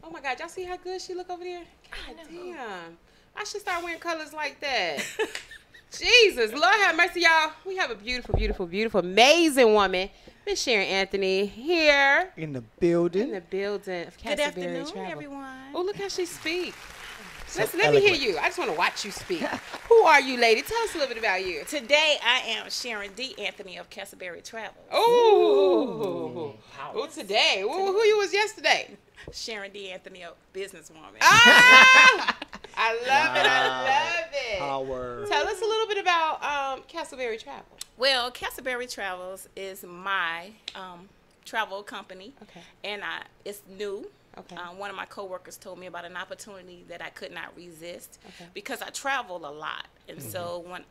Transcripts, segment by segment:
Oh my God, y'all see how good she look over there? God damn. I should start wearing colors like that. Jesus, Lord have mercy, y'all. We have a beautiful, beautiful, beautiful, amazing woman, Miss Sharon Anthony, here. In the building. In the building of Good Castleberry afternoon, Travel. everyone. Oh, look how she speaks. So Let me hear eloquent. you. I just want to watch you speak. Who are you, lady? Tell us a little bit about you. Today, I am Sharon D. Anthony of Castleberry Travel. Oh, today. Who you was yesterday? Sharon D. Anthony of Businesswoman. Ah! I love it. I love it. Power. Tell us a little bit about Castleberry Travel. Well, Castleberry Travels is my travel company. Okay. And it's new. Okay. One of my coworkers told me about an opportunity that I could not resist Okay. because I travel a lot. And so when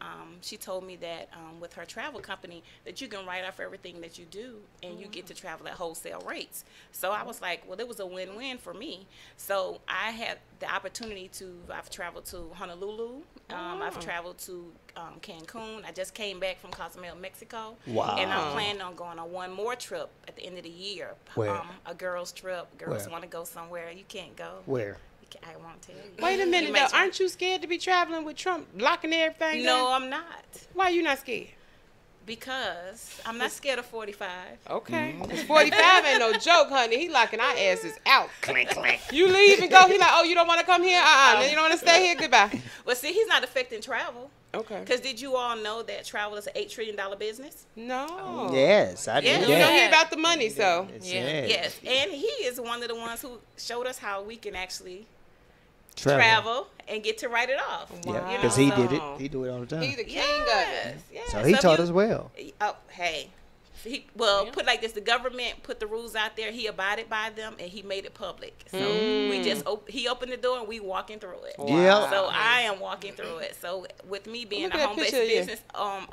she told me that with her travel company that you can write off everything that you do and you get to travel at wholesale rates. So I was like, well, it was a win-win for me. So I had the opportunity I've traveled to Honolulu. I've traveled to Cancun. I just came back from Cozumel, Mexico. Wow. And I'm planning on going on one more trip at the end of the year. Where? A girls trip. Girls Where? want to go somewhere. You can't go. Where? I won't tell you. Wait a minute, You though. may try- Aren't you scared to be traveling with Trump blocking everything No, down? I'm not. Why are you not scared? Because I'm not scared of 45. Okay. 45 ain't no joke, honey. He locking our asses out. Clink, clink. You leave and go. He like, oh, you don't want to come here? Then you don't want to stay here? Goodbye. Well, see, he's not affecting travel. Okay. Because did you all know that travel is an $8 trillion business? No. Yes, I Yeah. did. You know he Yeah. about the money, so. Yes. And he is one of the ones who showed us how we can actually Travel. and get to write it off. Yeah, You because know, he so- did it. He do it all the time. He the king of Yes. it. Yes. So he if taught you- us well. Oh, hey. Put like this: the government put the rules out there. He abided by them, and he made it public. So we just he opened the door, and we walking through it. Yeah. So I am walking through it. So with me being Look a at that home-based picture of you. business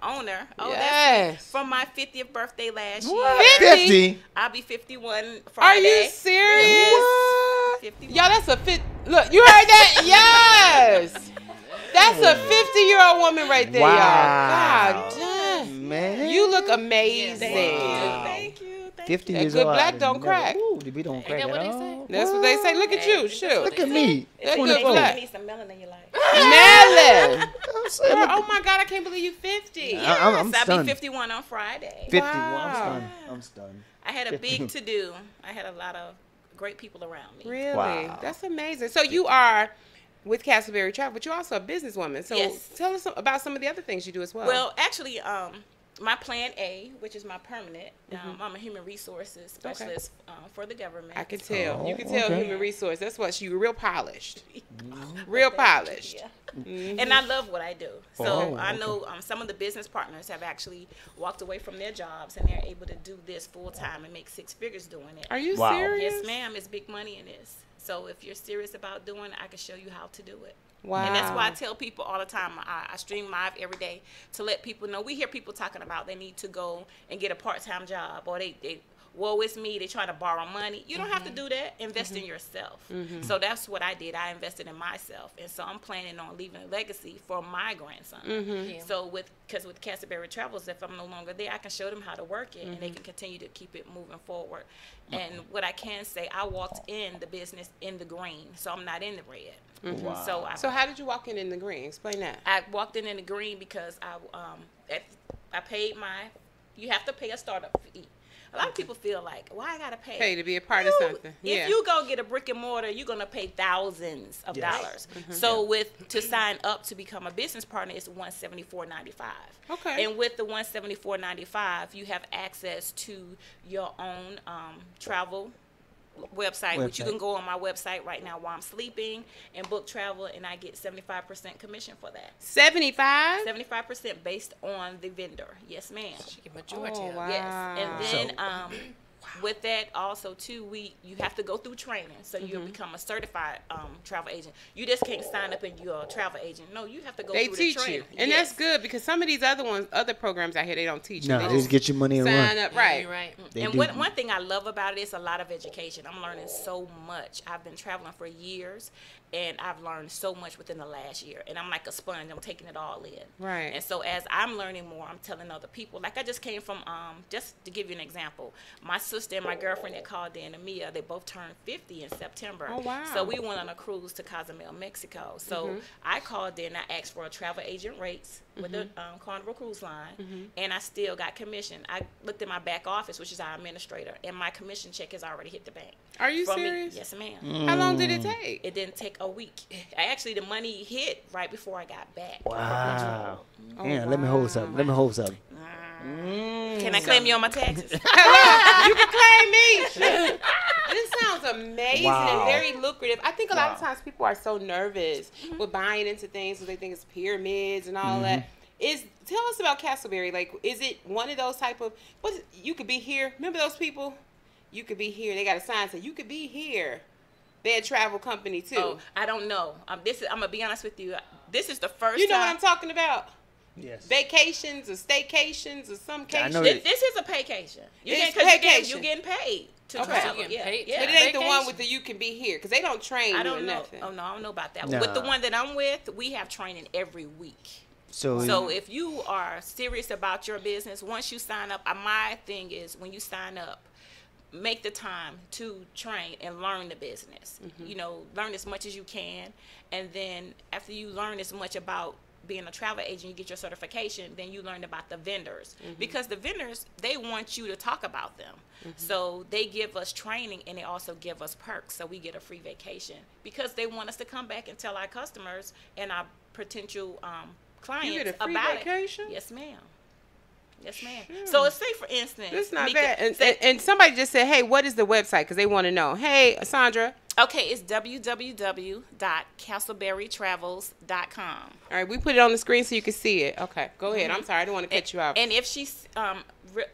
owner, Yes. from my 50th birthday last What? year. 50? I'll be 51 Are Friday. you serious? What? 51. Y'all, that's a Look, you heard that? Yes. That's a 50-year-old woman right there, Wow. y'all. God damn. Man. You look amazing. Thank you. 50 That years good old. black I don't never- crack. Ooh, we don't crack that at what they all. say? That's what they say. Look at you. Shoot. Look at me. That good 24. black. You need some melanin in your life. Melon. I'm saying, Girl, look- oh my God, I can't believe you 50. I'm Yes, I'll stunned. be 51 on Friday. 50. Wow. I'm stunned. I'm stunned. I had a big to do. I had a lot of great people around me. Really? Wow. That's amazing. So you are with Castleberry Travel, but you're also a businesswoman. So Yes. tell us about some of the other things you do as well. Well, actually, my plan A, which is my permanent, I'm a human resources specialist for the government. I can tell. Oh, You can tell okay. human resource. That's what you real polished. Real polished. Yeah. And I love what I do. So Oh, I know some of the business partners have actually walked away from their jobs and they're able to do this full time and make six figures doing it. Are you Wow. serious? Yes, ma'am. It's big money in this. So if you're serious about doing it, I can show you how to do it. Wow. And that's why I tell people all the time, I stream live every day to let people know. We hear people talking about they need to go and get a part-time job or they woe is me, they trying to borrow money. You don't have to do that. Invest in yourself. So that's what I did. I invested in myself. And so I'm planning on leaving a legacy for my grandson. Yeah. So because with Castleberry Travels, if I'm no longer there, I can show them how to work it and they can continue to keep it moving forward. And what I can say, I walked in the business in the green, so I'm not in the red. Wow. So So how did you walk in the green? Explain that. I walked in the green because I paid you have to pay a startup fee. A lot of people feel like, why I gotta pay? Pay to be a part of something. Yeah. If you go get a brick and mortar, you're gonna pay thousands of dollars. So to sign up to become a business partner, it's $174.95. Okay. And with the $174.95, you have access to your own travel website, which you can go on my website right now while I'm sleeping and book travel, and I get 75% commission for that. 75? 75% based on the vendor. Yes, ma'am. She get majority Oh, of it. wow. Yes, and then with that also too, you have to go through training, so you'll become a certified travel agent. You just can't sign up and you're a travel agent. No, you have to go They through teach the training. you. And Yes. that's good because some of these other programs out here, they don't teach you. No, They they just get your money and sign run. up. Right. You're right. They And do. one thing I love about it is a lot of education. I'm learning so much. I've been traveling for years, and I've learned so much within the last year. And I'm like a sponge. I'm taking it all in. Right. And so as I'm learning more, I'm telling other people. Like I just came from, just to give you an example, my sister and my girlfriend that called in, Mia, they both turned 50 in September. Oh, wow. So we went on a cruise to Cozumel, Mexico. So I called in, I asked for a travel agent rates with the Carnival Cruise Line, and I still got commission. I looked at my back office, which is our administrator, and my commission check has already hit the bank. Are you From me. serious? Yes, ma'am. How long did it take? It didn't take a week. Actually, the money hit right before I got back. Wow. Oh, Yeah, let me hold something. Let me hold something. Can I claim you on my taxes? Hello, you can claim me. This sounds amazing Wow. and very lucrative. I think a lot of times people are so nervous with buying into things because they think it's pyramids and all that. Tell us about Castleberry. Like, is it one of those type of, you could be here? Remember those people? You could be here. They got a sign saying you could be here. They're a travel company too. Oh, I don't know. I'm gonna be honest with you. This is the first. You know time. what I'm talking about? Yes. Vacations or staycations or some I know cation. This is a paycation. It's You're getting paid to Okay. travel. You're getting paid. Yeah. But it ain't the one with the you can be here because they don't train I you or don't know. nothing. Oh no, I don't know about that. Nah. With the one that I'm with, we have training every week. So if you are serious about your business, once you sign up, my thing is when you sign up, make the time to train and learn the business. You know, learn as much as you can, and then after you learn as much about being a travel agent, you get your certification, then you learn about the vendors, because the vendors, they want you to talk about them. So they give us training and they also give us perks, so we get a free vacation because they want us to come back and tell our customers and our potential clients You get a free about vacation? it. Yes, ma'am. Yes, ma'am. Sure. So let's say, for instance, It's not Mica, bad. say- And somebody just said, hey, what is the website? Because they want to know. Hey, Sandra. okay, it's www.castleberrytravels.com. All right, we put it on the screen so you can see it. Okay, go ahead. I'm sorry. I didn't want to cut you off. And if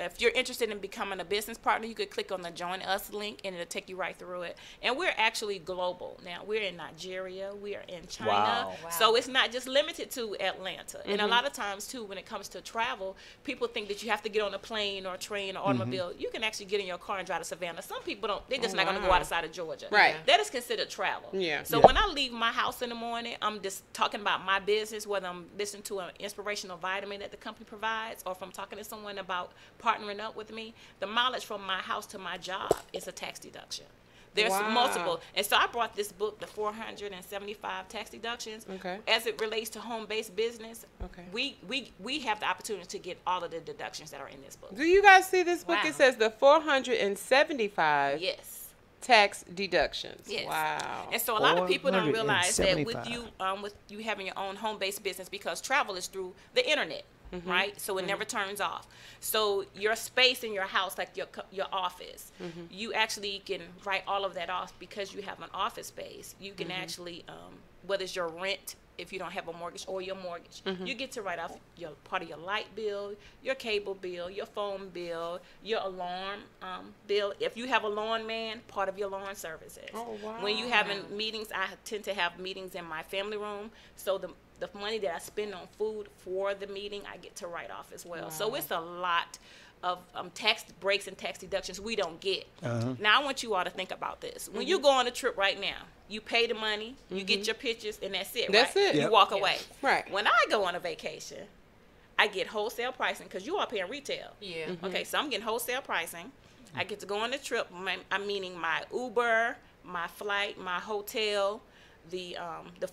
if you're interested in becoming a business partner, you could click on the Join Us link, and it'll take you right through it. And we're actually global. Now, we're in Nigeria. We are in China. Wow. So it's not just limited to Atlanta. And a lot of times, too, when it comes to travel, people think that you have to get on a plane or a train or automobile. You can actually get in your car and drive to Savannah. Some people don't. They're just not going to go wow. outside of Georgia. Right. That is considered travel. Yeah. So Yeah. when I leave my house in the morning, I'm just talking about my business, whether I'm listening to an inspirational vitamin that the company provides, or if I'm talking to someone about partnering up with me, the mileage from my house to my job is a tax deduction. There's Wow. multiple. And so I brought this book, the 475 tax deductions. Okay. As it relates to home-based business, Okay. we have the opportunity to get all of the deductions that are in this book. Do you guys see this book? Wow. It says the 475 Yes. tax deductions. Yes. Wow. And so a lot of people don't realize that with 475. with you having your own home-based business, because travel is through the internet, right? So it never turns off. So your space in your house, like your office, you actually can write all of that off because you have an office space. You can actually, whether it's your rent, if you don't have a mortgage, or your mortgage, you get to write off your part of your light bill, your cable bill, your phone bill, your alarm bill. If you have a lawn man, part of your lawn services. Oh, wow. When you having meetings, I tend to have meetings in my family room, so the money that I spend on food for the meeting, I get to write off as well. So it's a lot of tax breaks and tax deductions we don't get. Now I want you all to think about this. When you go on a trip right now, you pay the money, you get your pictures, and that's it. That's right? it. You Yep. walk away. Right. When I go on a vacation, I get wholesale pricing because you are paying retail. Yeah. Okay, so I'm getting wholesale pricing. I get to go on the trip. I'm meaning my Uber, my flight, my hotel, the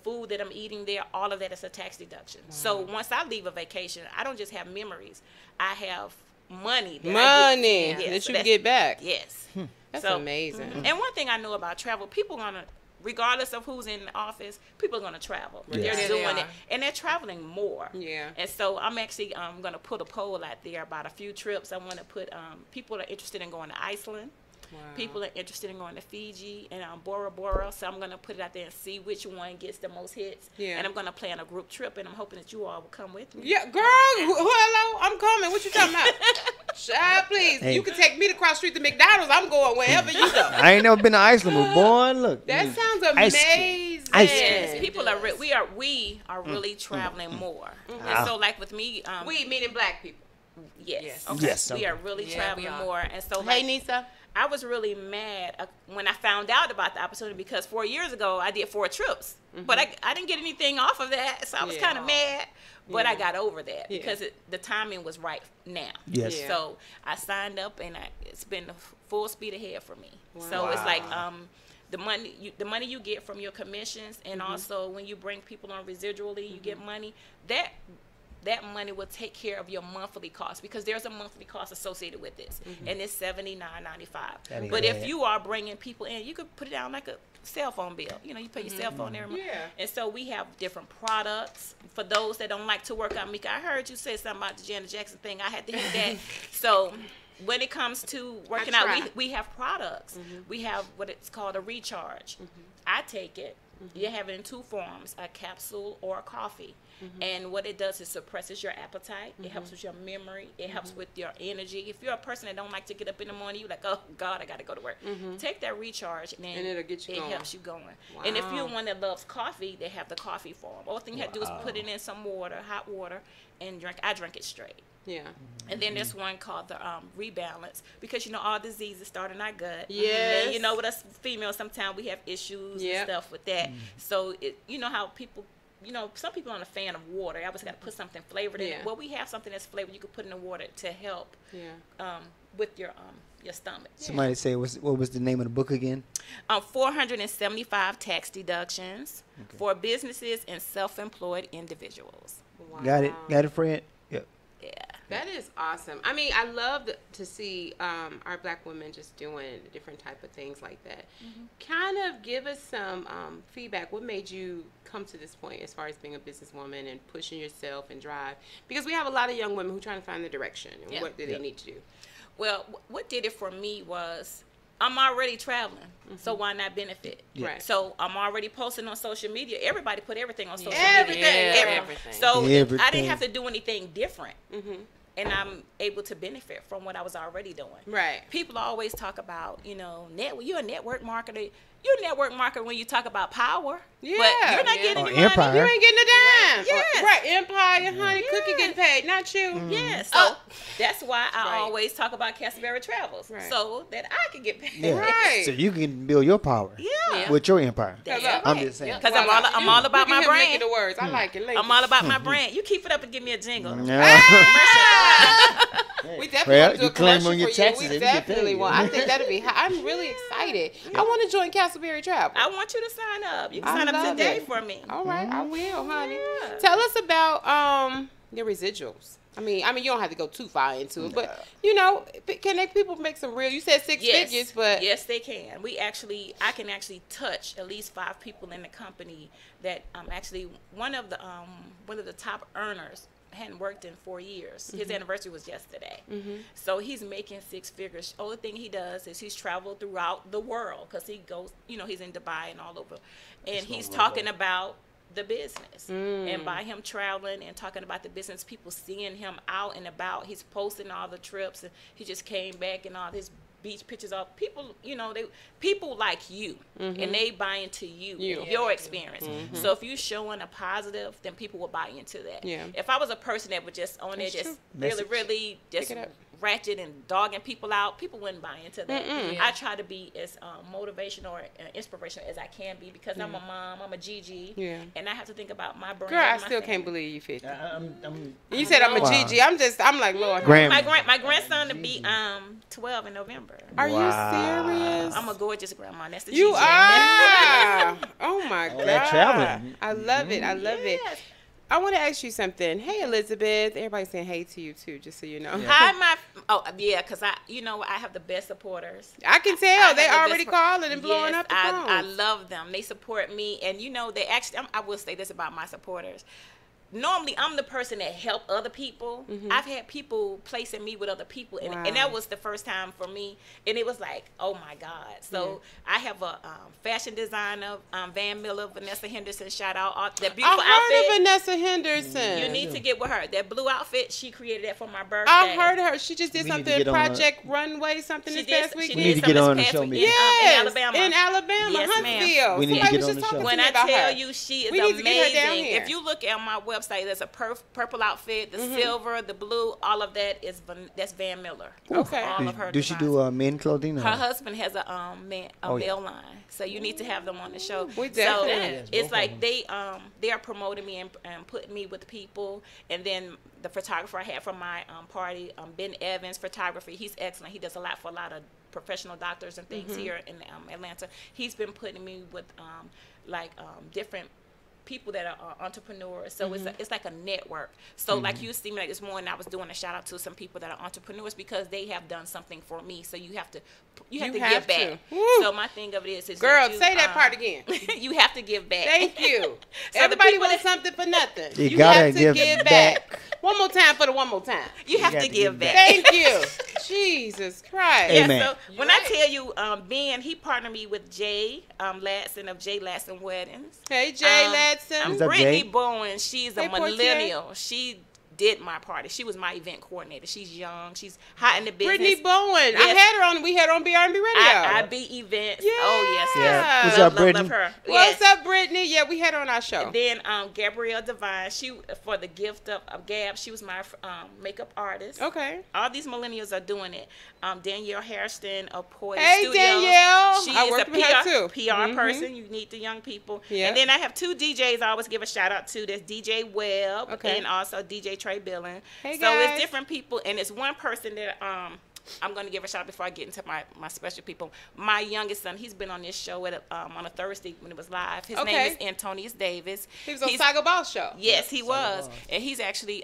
food that I'm eating there. All of that is a tax deduction. So once I leave a vacation, I don't just have memories. I have money. That Money I get. Yes, that so you that's- get back. Yes. That's So- amazing. And one thing I know about travel, people gonna, regardless of who's in the office, people are gonna travel. Yes. They're Yeah, they doing it, are. and they're traveling more. Yeah. And so I'm actually gonna put a poll out there about a few trips. I want to put people are interested in going to Iceland. Wow. People are interested in going to Fiji and Bora Bora. So I'm gonna put it out there and see which one gets the most hits. Yeah. And I'm gonna plan a group trip, and I'm hoping that you all will come with me. Yeah, girl, hello, I'm coming. What you talking about? Child, please. Hey. You can take me to cross street to McDonald's. I'm going wherever you go. I ain't never been to Iceland, but boy, look. That sounds Ice amazing. Ice Yes, cream. people are we are really traveling more. And so like with me, We meaning black people. yes, Yes. okay. Yes, we okay. are really Yeah, traveling we are. more. And so Hey, like, Nisa. I was really mad when I found out about the opportunity because 4 years ago I did 4 trips, but I didn't get anything off of that, so I was kind of mad. But I got over that because the timing was right now. Yes. Yeah. So I signed up, and it's been full speed ahead for me. Wow. So it's like the money you get from your commissions, and also when you bring people on residually, you get money. That money will take care of your monthly cost because there's a monthly cost associated with this, and it's $79.95. But if you are bringing people in, you could put it down like a cell phone bill. You know, you pay your cell phone every month. Yeah. And so we have different products for those that don't like to work out. Mica, I heard you say something about the Janet Jackson thing. I had to hear that. So when it comes to working out, we have products. We have what it's called a recharge. I take it. You have it in 2 forms, a capsule or a coffee. And what it does is suppresses your appetite. It helps with your memory. It helps with your energy. If you're a person that don't like to get up in the morning, you're like, oh, God, I got to go to work. Take that recharge, and then it'll get you going. helps you going. Wow. And if you're one that loves coffee, they have the coffee form. All thing you have to do is put it in some water, hot water, and drink. I drink it straight. Yeah. And then there's one called the rebalance, because all diseases start in our gut. Yes. And with us females, sometimes we have issues and stuff with that. So how people, some people aren't a fan of water. I always got to put something flavored in it. Well, we have something that's flavored you could put in the water to help with your stomach. Somebody say, what was the name of the book again? 475 tax deductions for businesses and self-employed individuals. Wow. Got it, friend? Yep. Yeah. That is awesome. I mean, I love to see our Black women just doing different type of things like that. Kind of give us some feedback. What made you come to this point as far as being a businesswoman and pushing yourself and drive? Because we have a lot of young women who are trying to find their direction and what do they need to do. Well, what did it for me was I'm already traveling, so why not benefit? Yeah. Right. So I'm already posting on social media. Everybody put everything on social Everything. media. Everything. So Everything. I didn't have to do anything different. And I'm able to benefit from what I was already doing. Right. People always talk about, you're a network marketer. You're a network marketer when you talk about power. Yeah. But you're not getting Or any money. empire. You ain't getting a dime. Yes. Right. Empire, honey. Cookie getting paid, not you. Yeah, so that's why I always talk about Castleberry Travels, Right. so that I can get paid. Yeah. Right. So you can build your power Yeah. with your empire. That's I'm right. just saying. Because I'm all about my Look brand. at the words. I like it. I'm all about my brand. You keep it up and give me a jingle. We definitely Well, want to do you a claim commercial on your for you. taxes We and you get definitely paid. want. I think that'd be. I'm really excited. I want to join Castleberry Travel. I want you to sign up. You can I sign up love today it. for me. All right, I will, honey. Yeah. Tell us about your residuals. I mean, you don't have to go too far into it, but can people make some real? You said 6 figures, but yes, they can. I can actually touch at least 5 people in the company that actually one of the top earners hadn't worked in 4 years. His anniversary was yesterday. So he's making 6 figures. Only thing he does is he's traveled throughout the world because he goes, he's in Dubai and all over. And he's talking about the business. And by him traveling and talking about the business, people seeing him out and about, he's posting all the trips, and he just came back and all his beach pictures of people, people like you, and they buy into your experience. So if you're showing a positive, then people will buy into that. Yeah. If I was a person that would just on there, just Message. really just Pick it up. ratchet and dogging people out, people wouldn't buy into that. I try to be as motivational or inspirational as I can be because I'm a mom, I'm a Gigi, and I have to think about my brand. girl, I and my still family. can't believe you 50. I'm You said I'm a Wow. Gigi. I'm like, Lord. Grandma. My grandson to be 12 in November. Are Wow. you serious? I'm a gorgeous grandma. That's the You Gigi. are. Oh my God. that traveling. I love it. I love it. Yes. I want to ask you something. Hey, Elizabeth. Everybody's saying hey to you too, just so you know. Hi, because I have the best supporters. I can tell. I They have the already best calling and blowing Yes, up the I phone. love them. They support me, and they actually. I will say this about my supporters. Normally, I'm the person that help other people. I've had people placing me with other people, and, Wow. and that was the first time for me. And it was like, oh my God. So I have a fashion designer, Van Miller, Vanessa Henderson. Shout out that beautiful I heard outfit. of Vanessa Henderson. You need to get with her. That blue outfit, she created that for my birthday. I heard her. She just did We need to something, get on Project Runway, something She this did. past She weekend. We need to did get something on this and past show me. weekend, Yes, in Alabama. in Alabama, Yes, ma'am. deal. We need to Somebody get was on just the talking show. to When me I about tell her. you she is We need to get her down amazing, here. if you look at my website, there's a purple outfit, the silver, the blue, all of that that's Van Miller. Okay. All of her Do she designs. do men clothing? Her husband has a Oh, yeah. male line, so you need to have them on the show. We So definitely- it's like they are promoting me and putting me with people, and then the photographer I had from my party, Ben Evans Photography, he's excellent. He does a lot for a lot of professional doctors and things here in Atlanta. He's been putting me with different people that are entrepreneurs, so it's like a network. So like you see me like this morning, I was doing a shout out to some people that are entrepreneurs because they have done something for me. So you have to give back. Woo. So my thing of it is Girl, that you, say that part again. you have to give back. Thank you. So the Everybody people wants something for nothing. You gotta have to give back. back. One more time for the one more time. You have got to to give give back. Thank you. Jesus Christ. Amen. Yeah, so when I tell you, Ben, he partnered me with Jay Ladson of Jay Ladson Weddings. Hey, Jay Ladson. I'm Is that Brittany Jay? Bowen. She's a Hey, Portier. millennial. She did my party. She was my event coordinator. She's young. She's hot in the business. Brittany Bowen. I Yes. had her on. We had her on BRB Radio. I be events. Yeah. Oh yes. Yeah. What's Love, up, Brittany? Love her. What's Yes. up, Brittany? Yeah, we had her on our show. Then Gabrielle Devine, she for the gift of Gab, she was my makeup artist. Okay. All these millennials are doing it. Danielle Hairston of Poise Hey, Studios. Danielle. She I is worked a with her, too. PR person. You need the young people. Yeah. And then I have two DJs I always give a shout out to. There's DJ Webb Okay. and also DJ Trey Billin. Hey, so guys. it's different people, and it's one person that I'm going to give a shout out before I get into my special people. My youngest son, he's been on this show on a Thursday when it was live. His Okay. name is Antonius Davis. He was on Saga Boss Show. Yes, he was. And he's actually,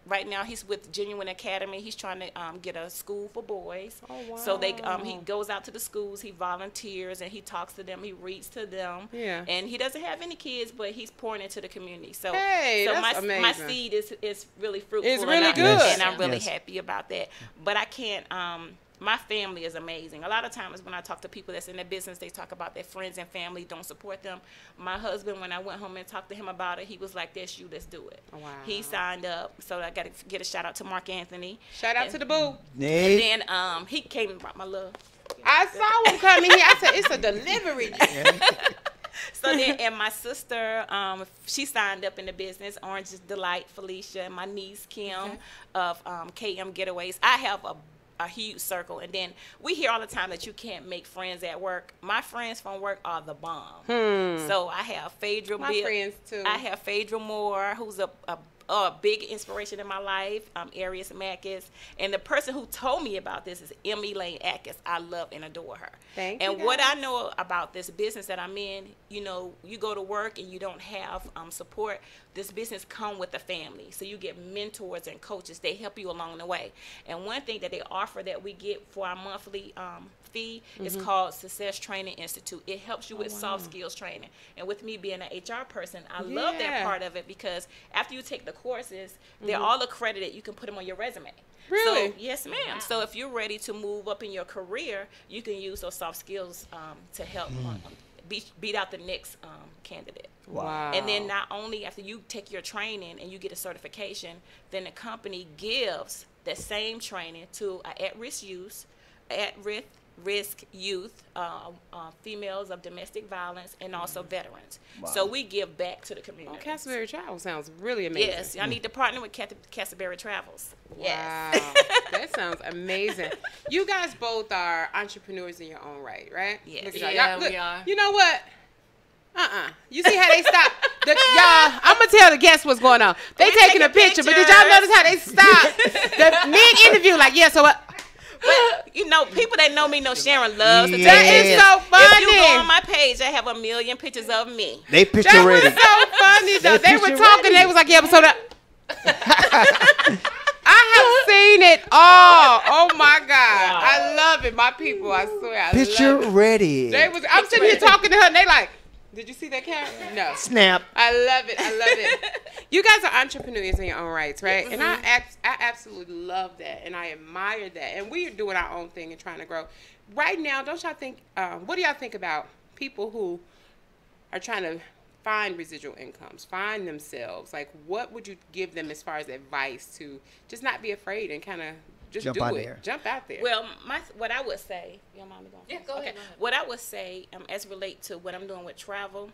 right now, he's with Genuine Academy. He's trying to get a school for boys. Oh, wow. So he goes out to the schools, he volunteers, and he talks to them, he reads to them. Yeah. And he doesn't have any kids, but he's pouring into the community. So, Hey, so that's my amazing. seed is really fruitful. It's really and good. And I'm really Yes. happy about that. But I can't... my family is amazing. A lot of times when I talk to people that's in the business, they talk about their friends and family don't support them. My husband, when I went home and talked to him about it, he was like, "That's you, let's do it." Wow. He signed up, so I got to get a shout out to Mark Anthony. Shout out to the boo. Hey. And then he came and brought my love. I saw him coming here. I said, it's a delivery. So then, and my sister, she signed up in the business. Orange is Delight, Felicia, and my niece Kim of KM Getaways. I have a huge circle, and then we hear all the time that you can't make friends at work. My friends from work are the bomb. So I have Phaedra My friends, too. I have Phaedra Moore, who's a big inspiration in my life. Arius Mackis, and the person who told me about this is Emmy Lane Atkins. I love and adore her. Thank and you, what guys. I know about this business that I'm in, you go to work and you don't have support. This business come with a family, so you get mentors and coaches. They help you along the way. And one thing that they offer that we get for our monthly fee is called Success Training Institute. It helps you with soft skills training. And with me being an HR person, I love that Yeah. part of it because after you take the courses, they're all accredited. You can put them on your resume. Really? So, yes, ma'am. So if you're ready to move up in your career, you can use those soft skills to help beat out the next candidate. Wow. And then not only after you take your training and you get a certification, then the company gives the same training to at-risk youth, females of domestic violence, and also veterans. So we give back to the community. Castleberry Travel sounds really amazing. Yes, I need to partner with Castleberry Travels. Yes. Wow. That sounds amazing. You guys both are entrepreneurs in your own right? Yes. Look at y'all. Yeah, Y'all, look, we are. You know what? You see how they stop? Y'all, I'm going to tell the guests what's going on. They We taking a taking picture, but did y'all pictures. notice how they stopped? The mid-interview, like, yeah, so what? But, people that know me know Sharon loves to take That is pictures. so If you go funny. on my page, I have 1 million pictures of me. They picture That was ready. so funny, though. They were picture talking. ready. They was like, yeah, so that. I have seen it all. Oh, my God. I love it. My people, I swear. I Picture love it. ready. I'm sitting here talking to her, and they like, did you see that camera? No. Snap. I love it. I love it. You guys are entrepreneurs in your own rights, right? And I absolutely love that, and I admire that. And we are doing our own thing and trying to grow. Right now, don't y'all think? What do y'all think about people who are trying to find residual incomes, find themselves? Like, what would you give them as far as advice to just not be afraid and kind of Just Jump do out it. there. Jump out there. Well, what I would say, your mommy going Yeah, first? go ahead, Okay. go ahead. What I would say, as relate to what I'm doing with travel,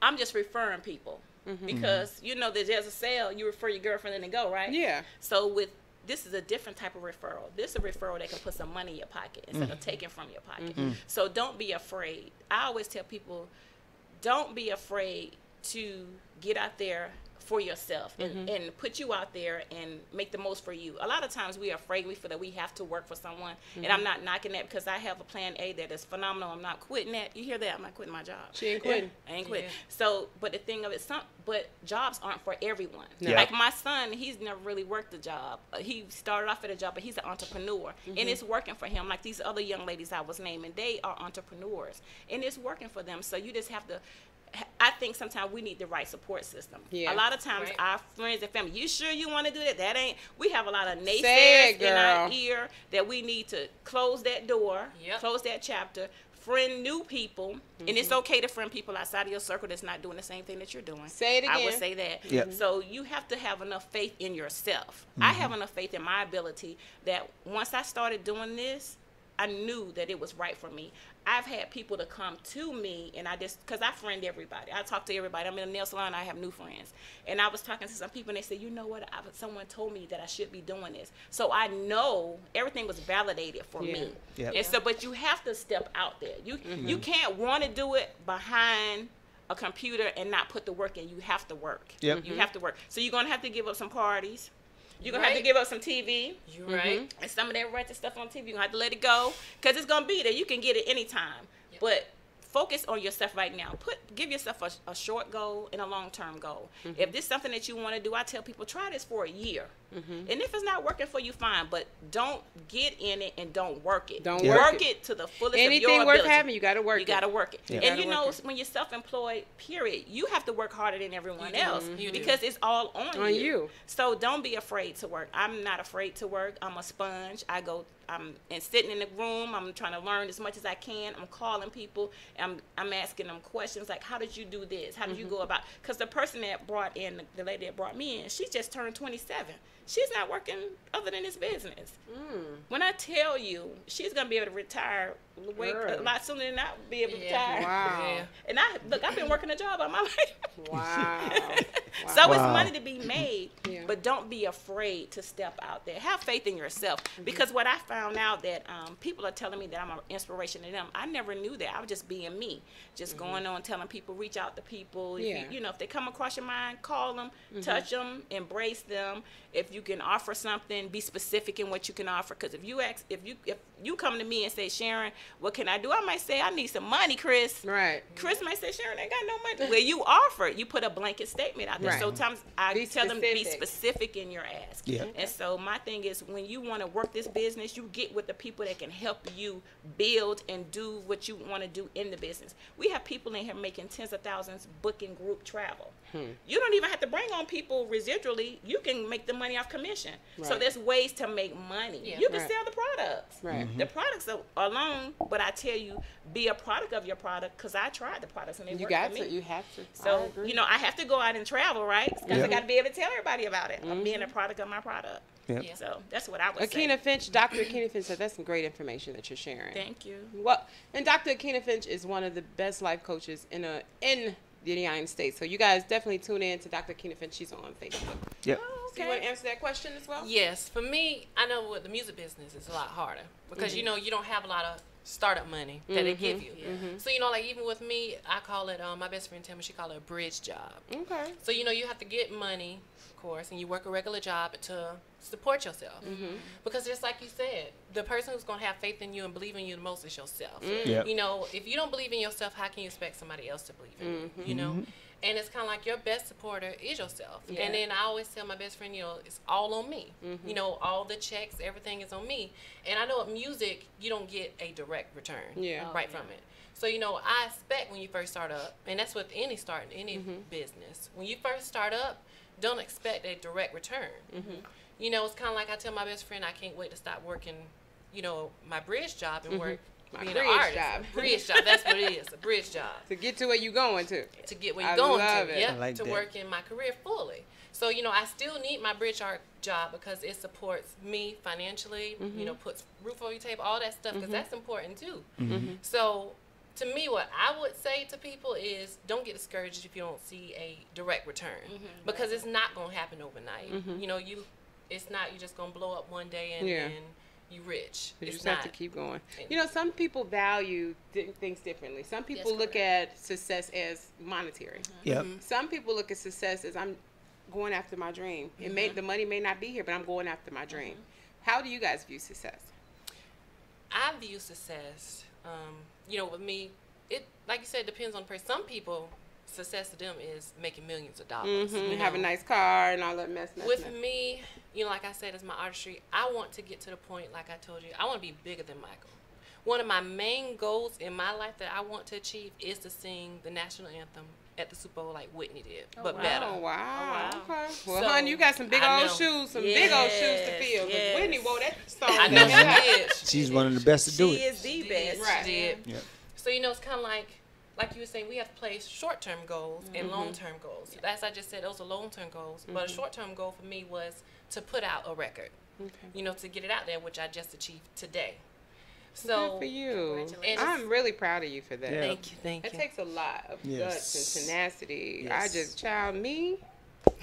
I'm just referring people because you know that there's a sale. You refer your girlfriend and they go, right? Yeah. So this is a different type of referral. This is a referral that can put some money in your pocket instead of taking from your pocket. So don't be afraid. I always tell people, don't be afraid to get out there for yourself and put you out there and make the most for you. A lot of times we are afraid, we feel that we have to work for someone, and I'm not knocking that because I have a plan A that is phenomenal. I'm not quitting that. You hear that? I'm not quitting my job. She ain't quitting. I ain't quitting. Yeah. So, but the thing of it, but jobs aren't for everyone. Yeah. Like my son, he's never really worked a job. He started off at a job, but he's an entrepreneur, and it's working for him. Like these other young ladies I was naming, they are entrepreneurs, and it's working for them. So you just have to. I think sometimes we need the right support system. Yeah. A lot of times Right. our friends and family, you sure you want to do that? That ain't, we have a lot of Say naysayers it, in our girl. ear that we need to close that door, Yep. close that chapter, friend new people, and it's okay to friend people outside of your circle that's not doing the same thing that you're doing. Say it I would again. say that. Yep. So you have to have enough faith in yourself. I have enough faith in my ability that once I started doing this, I knew that it was right for me. I've had people to come to me, and because I friend everybody. I talk to everybody. I'm in a nail salon, I have new friends. And I was talking to some people, and they said, you know what, someone told me that I should be doing this. So I know everything was validated for me. Yep. And so, but you have to step out there. You can't want to do it behind a computer and not put the work in. You have to work. Yep. You have to work. So you're going to have to give up some parties. You're going to have to Right. give up some TV. You right. And some of that rented stuff on TV, you're going to have to let it go because it's going to be there. You can get it anytime. Yep. But focus on yourself right now. Give yourself a short goal and a long-term goal. If this is something that you want to do, I tell people, try this for a year. And if it's not working for you, fine. But don't get in it and don't work it. Don't Yeah. work it to the fullest of your Anything ability. worth having, you got to work. You got to work it. Yeah. And Gotta you know, work it. when you're self-employed, period, you have to work harder than everyone You do. else You do. because it's all on you. you. So don't be afraid to work. I'm not afraid to work. I'm a sponge. I'm sitting in the room. I'm trying to learn as much as I can. I'm calling people. I'm asking them questions like, how did you do this? How did you go about? Because the person that brought in, the lady that brought me in, she just turned 27. She's not working other than this business. When I tell you, she's going to be able to retire a lot sooner than I'll be able to retire. Wow. Yeah. And I've been working a job all my life. Wow. So it's Wow. money to be made, Yeah. but don't be afraid to step out there. Have faith in yourself. Because what I found out that people are telling me that I'm an inspiration to them. I never knew that. I was just being me, just going on telling people, reach out to people. If Yeah. you know, if they come across your mind, call them, touch them, embrace them. If you can offer something, be specific in what you can offer. Because if you come to me and say, Sharon, what can I do? I might say, I need some money, Chris. Right. Chris might say, Sharon, I ain't got no money. Well, you offer it. You put a blanket statement out there. Right. So sometimes I Be tell them to be specific. specific in your ask. Yeah. And so my thing is, when you want to work this business, you get with the people that can help you build and do what you want to do in the business. We have people in here making tens of thousands booking group travel. You don't even have to bring on people residually. You can make the money off commission. So Right. there's ways to make money. Yeah. You can Right. sell the products. Right. The products are alone, but I tell you, be a product of your product because I tried the products and they You worked got for to. me. You have to. I So, agree. you know, I have to go out and travel, right? Because Yeah. I got to be able to tell everybody about it. I'm being a product of my product. Yep. Yeah. So that's what I would Akina say. Finch, Dr. Akina Finch said that's some great information that you're sharing. Thank you. Well, and Dr. Akina Finch is one of the best life coaches in the United States. So you guys definitely tune in to Dr. Akina Finch. She's on Facebook. Yep. So you want to answer that question as well? Yes, for me, I know with the music business it's a lot harder because you know you don't have a lot of startup money that they give you. So you know, like even with me, I call it my best friend tell me she call it a bridge job. Okay. So you know you have to get money, of course, and you work a regular job to support yourself. Because just like you said, the person who's gonna have faith in you and believe in you the most is yourself. Yep. You know, if you don't believe in yourself, how can you expect somebody else to believe in you? You know. And it's kind of like your best supporter is yourself. Yeah. And then I always tell my best friend, you know, it's all on me. You know, all the checks, everything is on me. And I know with music, you don't get a direct return Yeah. right from it. So, you know, I expect when you first start up, and that's with any business, when you first start up, don't expect a direct return. You know, it's kind of like I tell my best friend, I can't wait to stop working, you know, my bridge job and work My being an bridge artist. job. A bridge job. That's what it is. A bridge job. To get to where you going to. To get where I you're going love to. it. Yep. I like to that. work in my career fully. So, you know, I still need my bridge art job because it supports me financially, you know, puts roof over your table, all that stuff, because that's important too. So, to me, what I would say to people is don't get discouraged if you don't see a direct return because it's not going to happen overnight. You know, it's not you just going to blow up one day and you rich. You It's just not. have to keep going. You know, some people value things differently. Some people look at success as monetary. Yep. Some people look at success as I'm going after my dream. The money may not be here, but I'm going after my dream. How do you guys view success? I view success, you know, with me, it, like you said, depends on the person. Some people, success to them is making millions of dollars. You Have a know. nice car and all that mess. With me, you know, like I said, as my artistry, I want to get to the point, like I told you, I want to be bigger than Michael. One of my main goals in my life that I want to achieve is to sing the national anthem at the Super Bowl like Whitney did, but better. Oh, wow. Oh, wow. Okay. Well, So, hon, you got some big I old know. shoes, big old shoes to fill. 'Cause Yes. Whitney wore that song. I know Yeah. she did. She's one of the best to do She it. is the She best. Right. She did. Yep. So, you know, it's kind of like you were saying, we have to place short-term goals and long-term goals. As I just said, those are long-term goals. But a short-term goal for me was to put out a record, you know, to get it out there, which I just achieved today. So, Good for you. Congratulations. I'm really proud of you for that. Yeah. thank It you. takes a lot of Yes. guts and tenacity. Yes.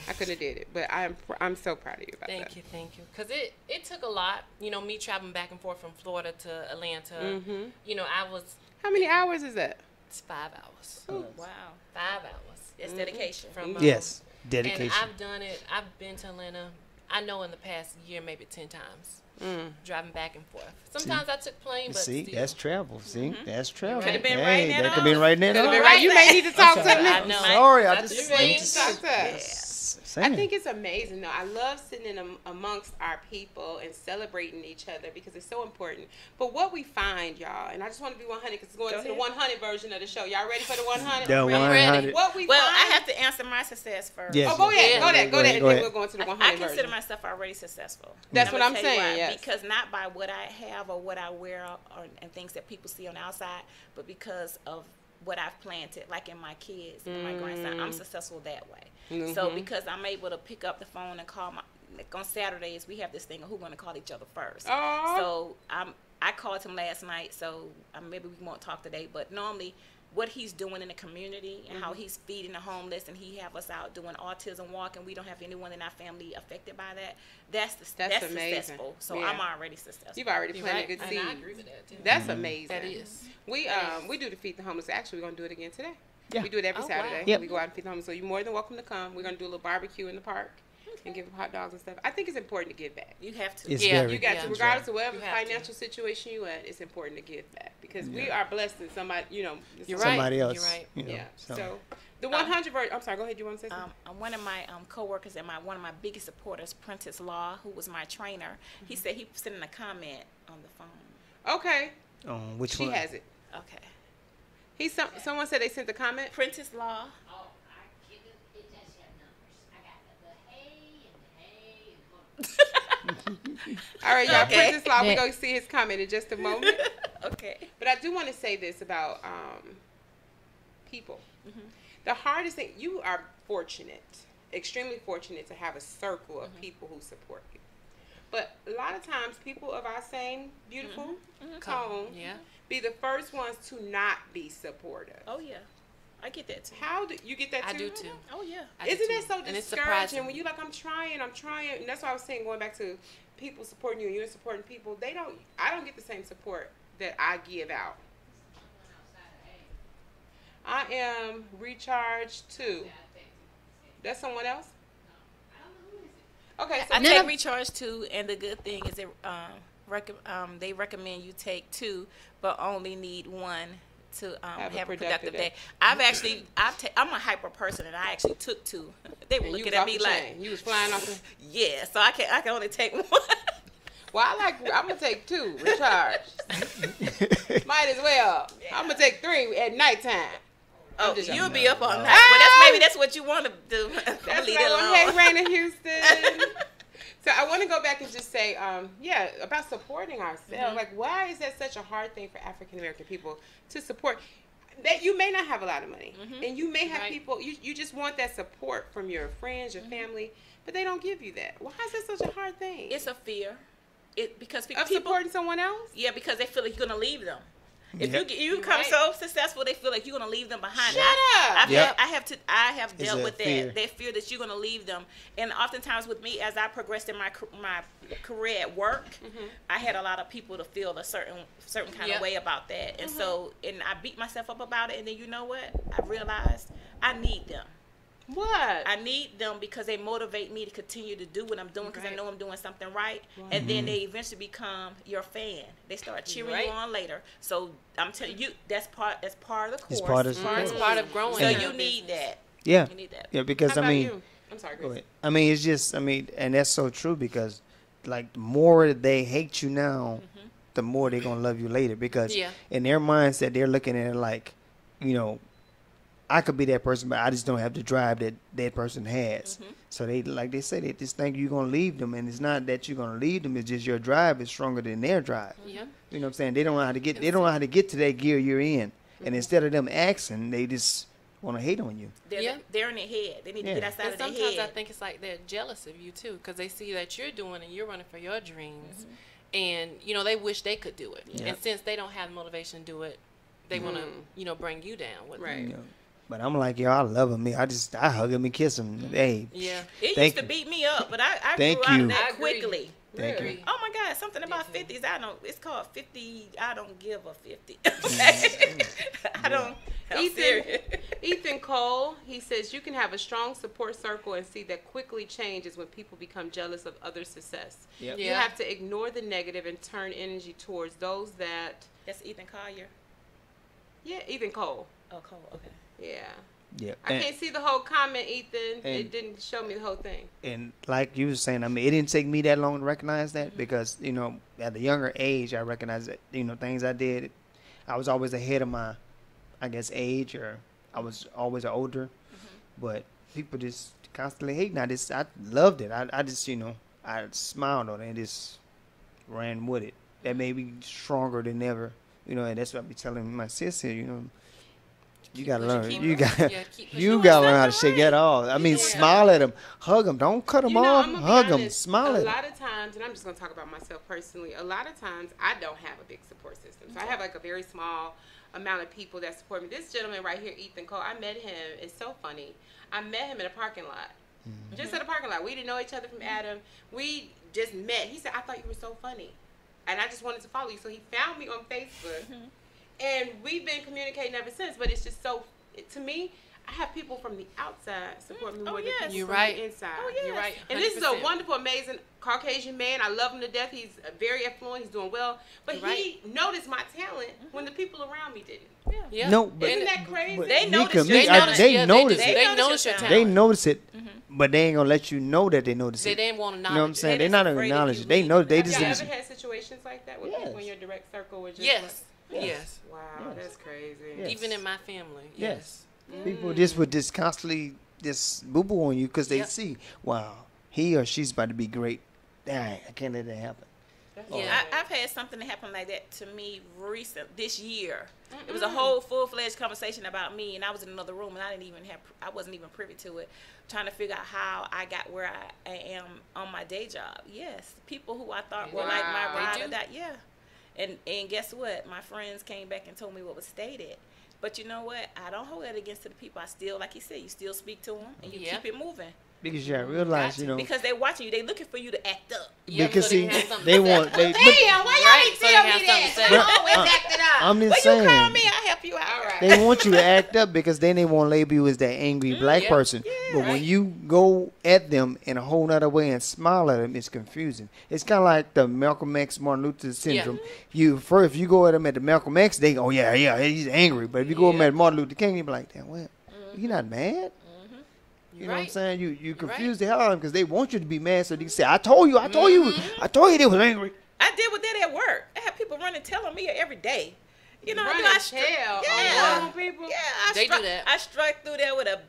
I could have did it, but I'm so proud of you about that. Thank you. Because it took a lot, you know, me traveling back and forth from Florida to Atlanta. You know, How many hours is that? it's 5 hours. Wow. 5 hours. It's dedication. From, Yes. And Dedication. I've done it. I've been to Atlanta, I know in the past year, maybe 10 times. Driving back and forth. Sometimes I took plane, but See, still. that's travel. See, that's travel. Could have been hey, right there that could be right there. Could've been now. right. You may need to talk to sorry. me. I know. Sorry, I That's just the need thing. to Talk to us. say I it. think it's amazing, though. I love sitting in amongst our people and celebrating each other because it's so important. But what we find, y'all, and I just want to be 100 because it's going to the 100 version of the show. Y'all ready for the 100? The Ready? 100. What we Well, find? I have to answer my success first. Yes. Oh, go ahead. Yeah. Go ahead. Go ahead, And go then ahead. we'll go into the 100 I consider version. myself already successful. That's And what I'ma I'm tell you saying, why. yes. Because not by what I have or what I wear and things that people see on the outside, but because of what I've planted, like in my kids and my grandson. I'm successful that way. So because I'm able to pick up the phone and call like on Saturdays, we have this thing of who's going to call each other first. Aw. So I called him last night, so maybe we won't talk today, but normally what he's doing in the community and how he's feeding the homeless, and he have us out doing autism walk, and we don't have anyone in our family affected by that. That's amazing. successful. So Yeah. I'm already successful. You've already You're planted right. good And seed. I agree with that, too. That's amazing. That is. We do the Feed the Homeless. Actually, we're going to do it again today. Yeah. We do it every Oh, Saturday. wow. Yep. We go out and feed the homeless. So you're more than welcome to come. We're going to do a little barbecue in the park and give them hot dogs and stuff. I think it's important to give back. You have to. It's Yeah, very You got Yeah. to, regardless of whatever You have to. financial situation you at, it's important to give back because we are blessed in somebody, this You're is- right. somebody else. You're right. You know, Yeah. So the 100 version. I'm sorry. Go ahead. You want to say something? One of my coworkers and one of my biggest supporters, Prentice Law, who was my trainer, he said he sent in a comment on the phone. Okay. which She one? has it. Okay. Someone said they sent the comment. Prentice Law. Oh, it does have numbers. I got the hay and the hay and All right, y'all. Okay. Princess Law. We're going to see his comment in just a moment. Okay. But I do want to say this about people. The hardest thing, you are fortunate, extremely fortunate to have a circle of people who support you. But a lot of times, people of our same beautiful tone Yeah. be the first ones to not be supportive. Oh yeah, I get that too. How do you get that too? I do too. Oh yeah. I do Isn't too. that so And it's discouraging surprising. when you like, I'm trying, and that's why I was saying, going back to people supporting you and you're supporting people, I don't get the same support that I give out. I am Recharge 2. That's someone else? Okay, so I take Recharge too, and the good thing is they recommend you take 2, but only need 1 to have a productive day. I'm a hyper person, and I actually took 2. They were and you looking was at off me the like, chain. You was flying off the... yeah. So I can only take 1. Well, I'm going to take 2, Recharge. Might as well. I'm going to take 3 at nighttime. Oh, just you'll joking. be up all night. Ah! Well, maybe that's what you want to do. I'm That's gonna leave what that I want. alone. Hey, Raina Houston. So I want to go back and just say, about supporting ourselves. Like, why is that such a hard thing for African American people to support? That you may not have a lot of money, and you may have people. You just want that support from your friends, your family, but they don't give you that. Why is that such a hard thing? It's a fear. Because of supporting someone else. Yeah, because they feel like you're gonna leave them. If you become so successful, they feel like you're gonna leave them behind. Shut up. I have dealt with fear. that. They fear that you're gonna leave them, and oftentimes with me, as I progressed in my career at work, I had a lot of people to feel a certain kind of way about that, and so I beat myself up about it, and then you know what? I realized I need them. What? I need them because they motivate me to continue to do what I'm doing because I know I'm doing something right. And then they eventually become your fan. They start cheering you on later. So I'm telling you, that's part of the course. It's part of It's part of growing. So you need that. Yeah. You need that. Yeah, because How I about mean, you? I'm sorry, go Grace. ahead. I mean, it's just, and that's so true because, like, the more they hate you now, the more they're gonna love you later. Because in their mindset, they're looking at it like, you know, I could be that person, but I just don't have the drive that person has. So they, like they say, they just think you're gonna leave them, and it's not that you're gonna leave them. It's just your drive is stronger than their drive. Yeah. You know what I'm saying? They don't know how to get. They don't know how to get to that gear you're in, and instead of them asking, they just want to hate on you. They're in their head. They need to get outside And of their sometimes head. I think it's like they're jealous of you too, because they see that you're doing and you're running for your dreams, and you know they wish they could do it. And since they don't have the motivation to do it, they want to bring you down with Right. You know? But I'm like, yo, I love him. I hug him and kiss him. Hey, Yeah. It Thank used to you. beat me up, but I Thank grew out you. of that I agree. quickly. Thank you. Really? Oh my God, something about 50s. It's called 50. I don't give a 50. I don't. I'm serious. Ethan Cole, he says you can have a strong support circle and see that quickly changes when people become jealous of other success. Yep. You Yeah. have to ignore the negative and turn energy towards those that. That's Ethan Collier. Yeah, Ethan Cole. Oh, Cole. Okay. Yeah. yeah. I can't see the whole comment, Ethan. and- It didn't show me the whole thing. And like you were saying, I mean, it didn't take me that long to recognize that because, you know, at a younger age, I recognized that, you know, things I did, I was always ahead of my, I guess, age, or I was always older. But people just constantly hating. I loved it. I just, you know, I smiled on it and just ran with it. That made me stronger than ever, you know, and that's what I be telling my sister, you know. You gotta learn. You got. You gotta learn how to shake that off. I mean, smile at them, hug them. Don't cut them off. I'm gonna be Hug them. honest, Smile a at them. lot of times, and I'm just gonna talk about myself personally. A lot of times, I don't have a big support system, so I have like a very small amount of people that support me. This gentleman right here, Ethan Cole, I met him. It's so funny. I met him in a parking lot. Just at a parking lot. We didn't know each other from Adam. We just met. He said, "I thought you were so funny, and I just wanted to follow you." So he found me on Facebook. And we've been communicating ever since, but it's just so, to me, I have people from the outside support me more than people You're from right. the inside. Oh, yes. You're right. And this is a 100%. wonderful, amazing Caucasian man. I love him to death. He's very affluent. He's doing well. But You're he noticed my talent when the people around me didn't. Yeah. No, but Isn't that crazy? but They Mika, notice your Mika, talent. they Yeah, notice do. it. They notice notice your your talent. They talent. notice it, but they ain't gonna let you know that they notice They it. didn't want to You know what I'm acknowledge saying? it. They're not afraid gonna of acknowledge you it. They know. They Have just. y'all ever had situations like that with Yes. people in your direct circle? Were just Yes. Yes. Yes. Wow, Yes. that's crazy. Yes. Even in my family. Yes. People just would just constantly just boo boo on you because they Yep. see, wow, he or she's about to be great. Dang, I can't let that happen. Yeah. I've had something that happened like that to me this year. It was a whole full-fledged conversation about me, and I was in another room, and I wasn't even privy to it, trying to figure out how I got where I am on my day job. Yes, people who I thought were like my Wow. ride They or do. die. Yeah, and guess what? My friends came back and told me what was stated. But you know what? I don't hold that against the people. I still, like you said, you still speak to them, and you Yeah. keep it moving. Because you gotta realize, you know, Because they're watching you. They're looking for you to act up. Yeah, because so see, have something they to say. want they. Damn, why y'all Right, ain't so they tell have me something to that? say. I'm always acting up. I'm Well, just you call saying. me, I help you out. All right. They want you to act up because then they won't label you as that angry black yeah. person. But when right. you go at them in a whole nother way and smile at them, it's confusing. It's kind of like the Malcolm X, Martin Luther syndrome. If you go at them at the Malcolm X, they go, yeah, he's angry. But if you go at them at Martin Luther King, you be like, damn, well, you're not mad. You know what I'm Right. saying? You You're confuse the hell out of them because they want you to be mad so they can say, I told you they was angry. I deal with that at work. I have people running telling me every day. You know, Running I tell on yeah. grown people? Yeah, They do that. I strike through there with a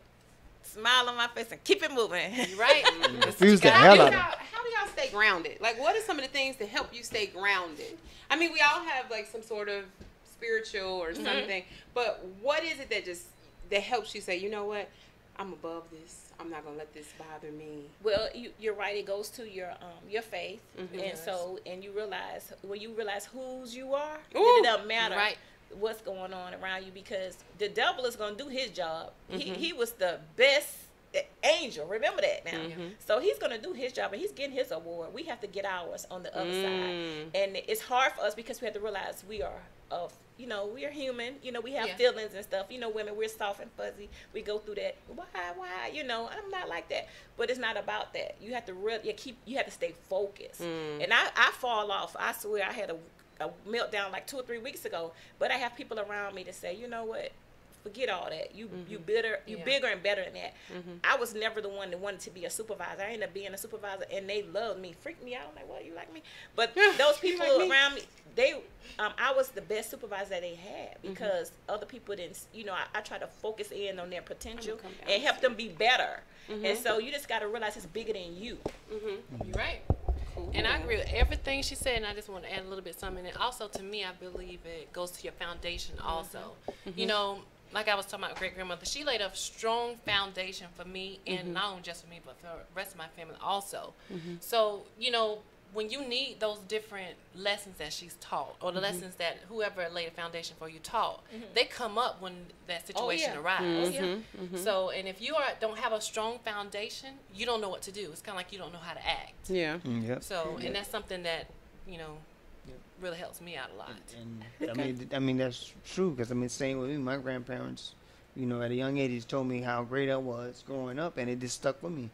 smile on my face and keep it moving. You right? Refuse the How hell do out of y'all, it. how do y'all stay grounded? Like, what are some of the things to help you stay grounded? I mean, we all have like some sort of spiritual or something, but what is it that helps you say, you know what, I'm above this. I'm not gonna let this bother me. Well, you're right. It goes to your faith, Mhm. and Yes. so you realize when you realize whose you are, Ooh. then it doesn't matter Right. what's going on around you, because the devil is gonna do his job. Mhm. He was the best angel. Remember that now. Mhm. So he's gonna do his job, and he's getting his award. We have to get ours on the other Mm. side, and it's hard for us because we have to realize we are we are human. We have Yeah. feelings and stuff. Women, we're soft and fuzzy. We go through that. Why? I'm not like that. But it's not about that. You have to you have to stay focused. And I fall off. I swear I had a meltdown like 2 or 3 weeks ago. But I have people around me to say, you know what? Forget all that. You bitter. You Yeah. bigger and better than that. I was never the one that wanted to be a supervisor. I ended up being a supervisor, and they loved me, freaked me out. I'm like, what, you like me? But those people like me? around me, I was the best supervisor that they had, because other people didn't. I try to focus in on their potential come down and help them be better. And so you just got to realize it's bigger than you. You're right. And I agree with everything she said, and I just want to add a little bit something. And also, to me, I believe it goes to your foundation also. Like I was talking about great grandmother, she laid a strong foundation for me, and not only just for me, but for the rest of my family also. So, when you need those different lessons that she's taught, or the lessons that whoever laid a foundation for you taught, they come up when that situation arises. So, and if you don't have a strong foundation, you don't know what to do. It's kind of like you don't know how to act. Yeah. Yep. So, and that's something that, really helps me out a lot. And I mean that's true, because same with me. My grandparents, at a young age, just told me how great I was growing up, and it just stuck with me.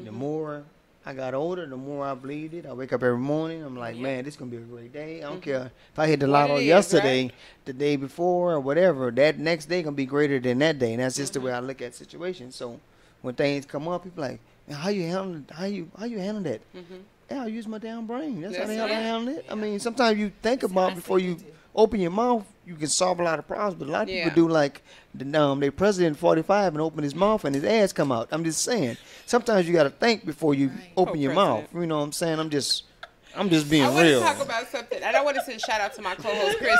The more I got older, the more I believed it. I wake up every morning. I'm like, man, this is gonna be a great day. I don't care if I hit the lotto it is, yesterday, right? the day before, or whatever. That next day gonna be greater than that day, and that's just the way I look at situations. So when things come up, people like, man, how you handle that? Yeah, I use my damn brain. That's how the hell I handle it. I mean, sometimes you think about before you open your mouth, you can solve a lot of problems. But a lot of people do like their president 45 and open his mouth and his ass come out. I'm just saying. Sometimes you got to think before you open your mouth. You know what I'm saying? I'm just being I want real. to talk about something, and I want to send a shout out to my co-host Chris.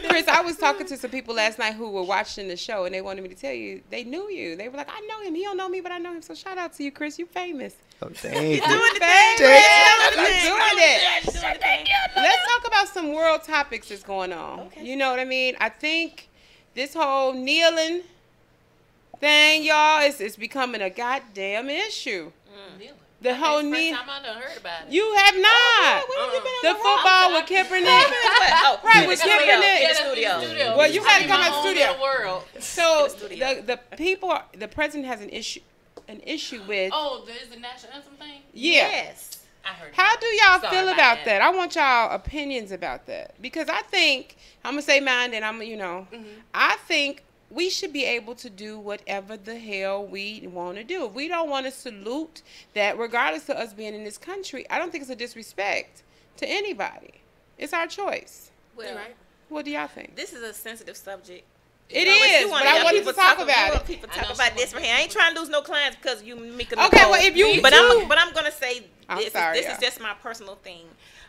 Chris, I was talking to some people last night who were watching the show, and they wanted me to tell you they knew you. They were like, I know him. He don't know me, but I know him. So shout out to you, Chris. You famous. Oh, thank you. Doing the Famous. thing. You're doing it. Doing the thing. Let's talk about some world topics that's going on. Okay. You know what I mean? I think this whole kneeling thing, y'all, it's becoming a goddamn issue. The whole That's the knee. first time I done heard about it. You have not. The football with Kaepernick. Right, with Kaepernick. In the studio. Well, you gotta come out out the studio. The world. So studio. the president has an issue with. Oh, there's the national anthem thing? Yeah. Yes. I heard How that. do y'all Sorry feel about about that. that? I want y'all opinions about that, because I think I'm gonna say mine, and I think we should be able to do whatever the hell we want to do. If we don't want to salute that, regardless of us being in this country, I don't think it's a disrespect to anybody. It's our choice. Well, You're right. What do y'all think? this is a sensitive subject. It You know, if is, you wanna but I hear wanted people to talk you about want it. People I talk know about she this wants right here. I ain't trying to lose no clients because you Mica. Okay, Nicole. well, if you but do- I'm gonna say I'm this. sorry, This y'all. is just my personal thing.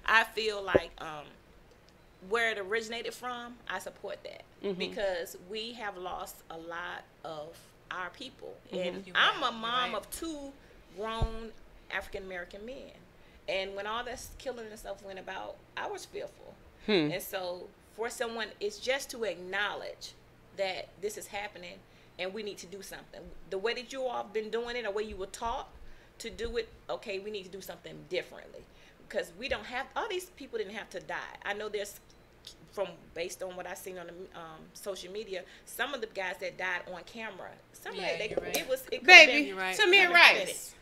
I feel like where it originated from, I support that because we have lost a lot of our people, and You're I'm right, a mom you're of 2 grown African American men, and when all this killing and stuff went about, I was fearful, and so for someone, it's just to acknowledge that this is happening and we need to do something. The way that you all have been doing it, the way you were taught to do it, okay, we need to do something differently. Because we don't have, all these people didn't have to die. I know there's, based on what I've seen on the social media, some of the guys that died on camera, some of Yeah, that, you're right. it could've Baby, You're right. Tamir Rice,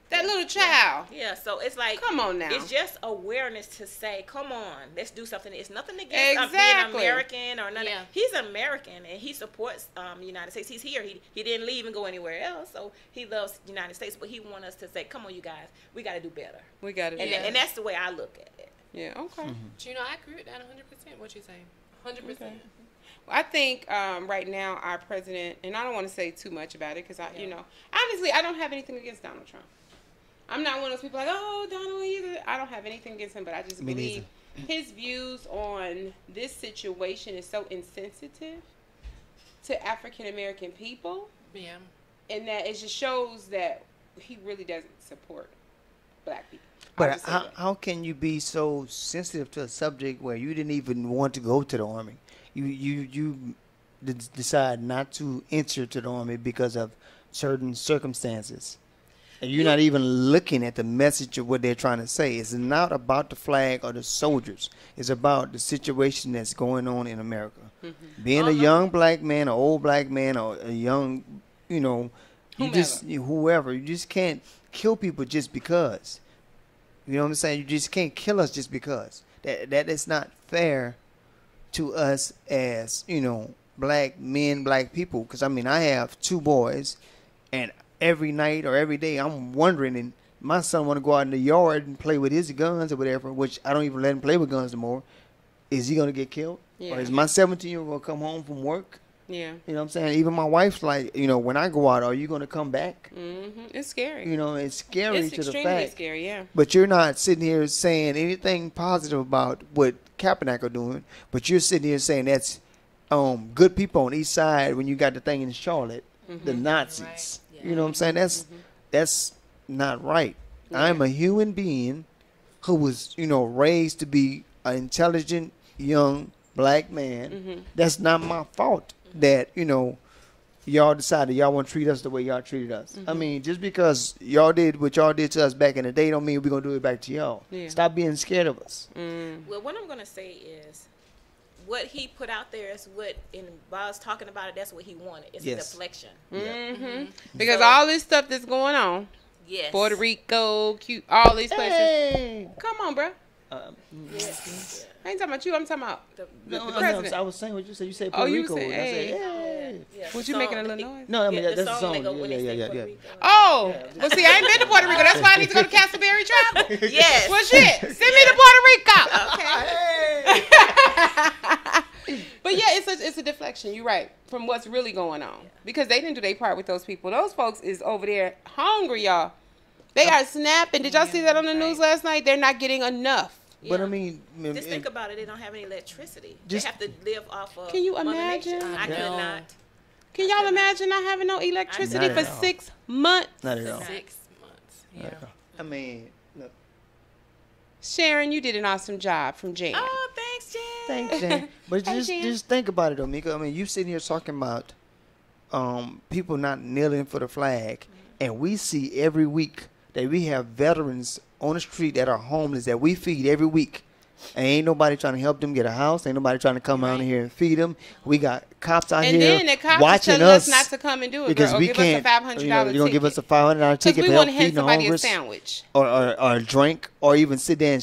that little child. yeah, so it's like, Come on now. it's just awareness to say, come on, let's do something. It's nothing against Exactly. being American or nothing. Yeah. He's American and he supports the United States. He's here. He didn't leave and go anywhere else, so he loves the United States. But he wants us to say, come on, you guys, we got to do better. We got to do And, that. and that's the way I look at it. Yeah, okay. But, I agree with that 100%. What you say? 100%. Okay. I think right now our president, and I don't want to say too much about it because honestly, I don't have anything against Donald Trump. I'm not one of those people like, oh, Donald either. I don't have anything against him, but I just believe his views on this situation is so insensitive to African American people. Yeah. And that it just shows that he really doesn't support black people. But how can you be so sensitive to a subject where you didn't even want to go to the Army? You decide not to enter to the Army because of certain circumstances. And you're not even looking at the message of what they're trying to say. It's not about the flag or the soldiers. It's about the situation that's going on in America. Mm-hmm. Being a young black man, an old black man, or a young, whoever. You just can't kill people just because. You know what I'm saying? You just can't kill us just because. That is not fair to us as, black men, black people. Because, I have 2 boys, and every night or every day I'm wondering, and my son want to go out in the yard and play with his guns or whatever, which I don't even let him play with guns anymore. Is he going to get killed? Yeah. Or is my 17-year-old going to come home from work? Yeah. You know what I'm saying? Even my wife's like, when I go out, are you going to come back? Mm-hmm. It's scary. It's scary it's to the fact. It's extremely scary, yeah. But you're not sitting here saying anything positive about what Kaepernick are doing, but you're sitting here saying that's good people on each side when you got the thing in Charlotte, the Nazis. Right. Yeah. You know what I'm saying? That's not right. Yeah. I'm a human being who was, raised to be an intelligent young black man. Mm-hmm. That's not my fault that, y'all decided y'all want to treat us the way y'all treated us. Mm-hmm. Just because y'all did what y'all did to us back in the day don't mean we're going to do it back to y'all. Yeah. Stop being scared of us. Mm. Well, what I'm going to say is what he put out there is what, and Bob's talking about it, that's what he wanted. It's a deflection. Mm-hmm. Mm-hmm. Because all this stuff that's going on, Puerto Rico, all these places. Come on, bro. I ain't talking about you. I'm talking about the president. I was saying what you said. You said Puerto Rico. Said, hey. Was you making a little noise? No, that's the song. Yeah. Oh, well, see, I ain't been to Puerto Rico. That's why I need to go to Castleberry travel. Yes. Well, shit, send me to Puerto Rico. Okay. But yeah, it's a deflection. You're right from what's really going on because they didn't do their part with those people. Those folks is over there hungry, y'all. They are snapping. Did y'all see that on the news last night? They're not getting enough. But just think about it. They don't have any electricity. They have to live off of. Can you imagine? I could not. Can y'all imagine not having no electricity for 6 months? Not at all. 6 months. Yeah. Look. Sharon, you did an awesome job from Jan. Oh, thanks, Jan. Thanks, Jan. But just think about it, though, Mica. You sitting here talking about people not kneeling for the flag, and we see every week that we have veterans on the street that are homeless that we feed every week. And ain't nobody trying to help them get a house. Ain't nobody trying to come out here and feed them. We got cops out here watching us. And then the cops telling us not to come and do it, because we can't. Give us a $500 ticket. You're going to give us a $500 ticket to help feed the homeless. A sandwich. Or a drink, or even sit there and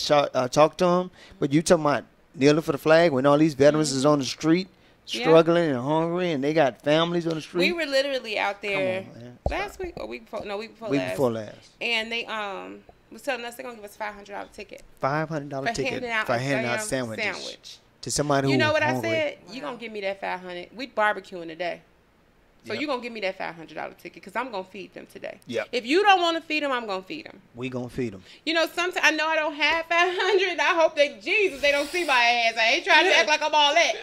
talk to them. But you talking about kneeling for the flag when all these veterans is on the street struggling and hungry, and they got families on the street. We were literally out there last week or week before. No, week before last. And they was telling us they're gonna give us $500 ticket. $500 ticket for handing out sandwiches to somebody who. You know what hungry. I said? You gonna give me that $500? We barbecuing today, so you gonna give me that $500 ticket because I'm gonna feed them today. Yep. If you don't want to feed them, I'm gonna feed them. We gonna feed them. Sometimes I know I don't have 500. I hope they don't see my ass. I ain't trying to act like I'm all that.